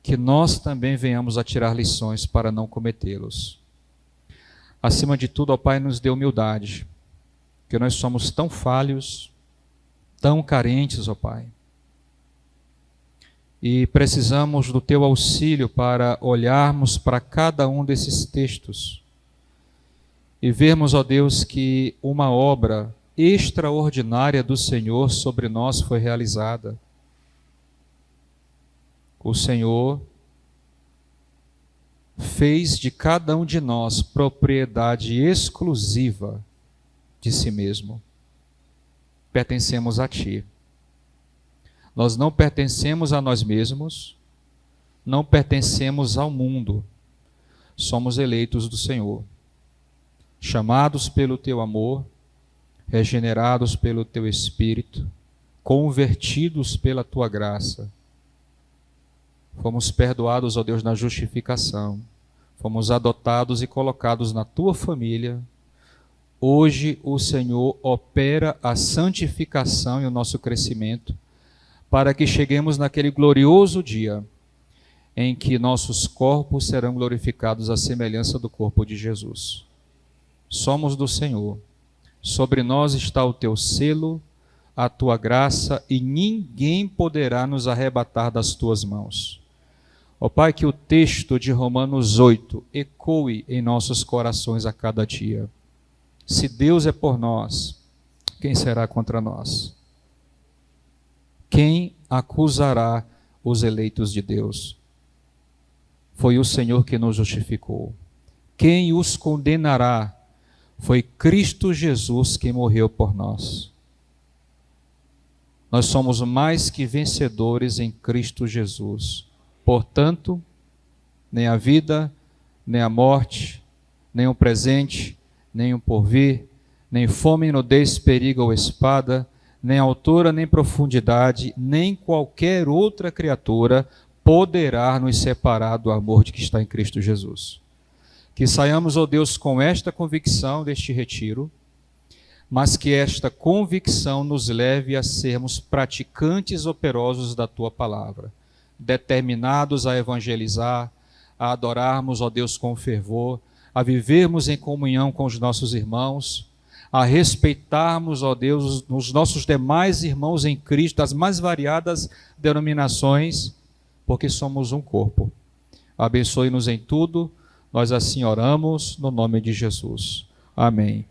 que nós também venhamos a tirar lições para não cometê-los. Acima de tudo, ó Pai, nos dê humildade, porque nós somos tão falhos, tão carentes, ó Pai. E precisamos do Teu auxílio para olharmos para cada um desses textos e vermos, ó Deus, que uma obra extraordinária do Senhor sobre nós foi realizada. O Senhor fez de cada um de nós propriedade exclusiva de si mesmo. Pertencemos a Ti. Nós não pertencemos a nós mesmos, não pertencemos ao mundo. Somos eleitos do Senhor, chamados pelo Teu amor, regenerados pelo Teu Espírito, convertidos pela Tua graça. Fomos perdoados, ó Deus, na justificação. Fomos adotados e colocados na Tua família. Hoje o Senhor opera a santificação e o nosso crescimento, para que cheguemos naquele glorioso dia em que nossos corpos serão glorificados à semelhança do corpo de Jesus. Somos do Senhor. Sobre nós está o Teu selo, a Tua graça, e ninguém poderá nos arrebatar das Tuas mãos. Ó Pai, que o texto de Romanos 8 ecoe em nossos corações a cada dia. Se Deus é por nós, quem será contra nós? Quem acusará os eleitos de Deus? Foi o Senhor que nos justificou. Quem os condenará? Foi Cristo Jesus que morreu por nós. Nós somos mais que vencedores em Cristo Jesus. Portanto, nem a vida, nem a morte, nem o presente, nem o porvir, nem fome, nudez, perigo ou espada, nem altura, nem profundidade, nem qualquer outra criatura poderá nos separar do amor de que está em Cristo Jesus. Que saiamos, ó Deus, com esta convicção deste retiro, mas que esta convicção nos leve a sermos praticantes operosos da Tua palavra, determinados a evangelizar, a adorarmos, ó Deus, com fervor, a vivermos em comunhão com os nossos irmãos, a respeitarmos, ó Deus, os nossos demais irmãos em Cristo, das mais variadas denominações, porque somos um corpo. Abençoe-nos em tudo, nós assim oramos, no nome de Jesus. Amém.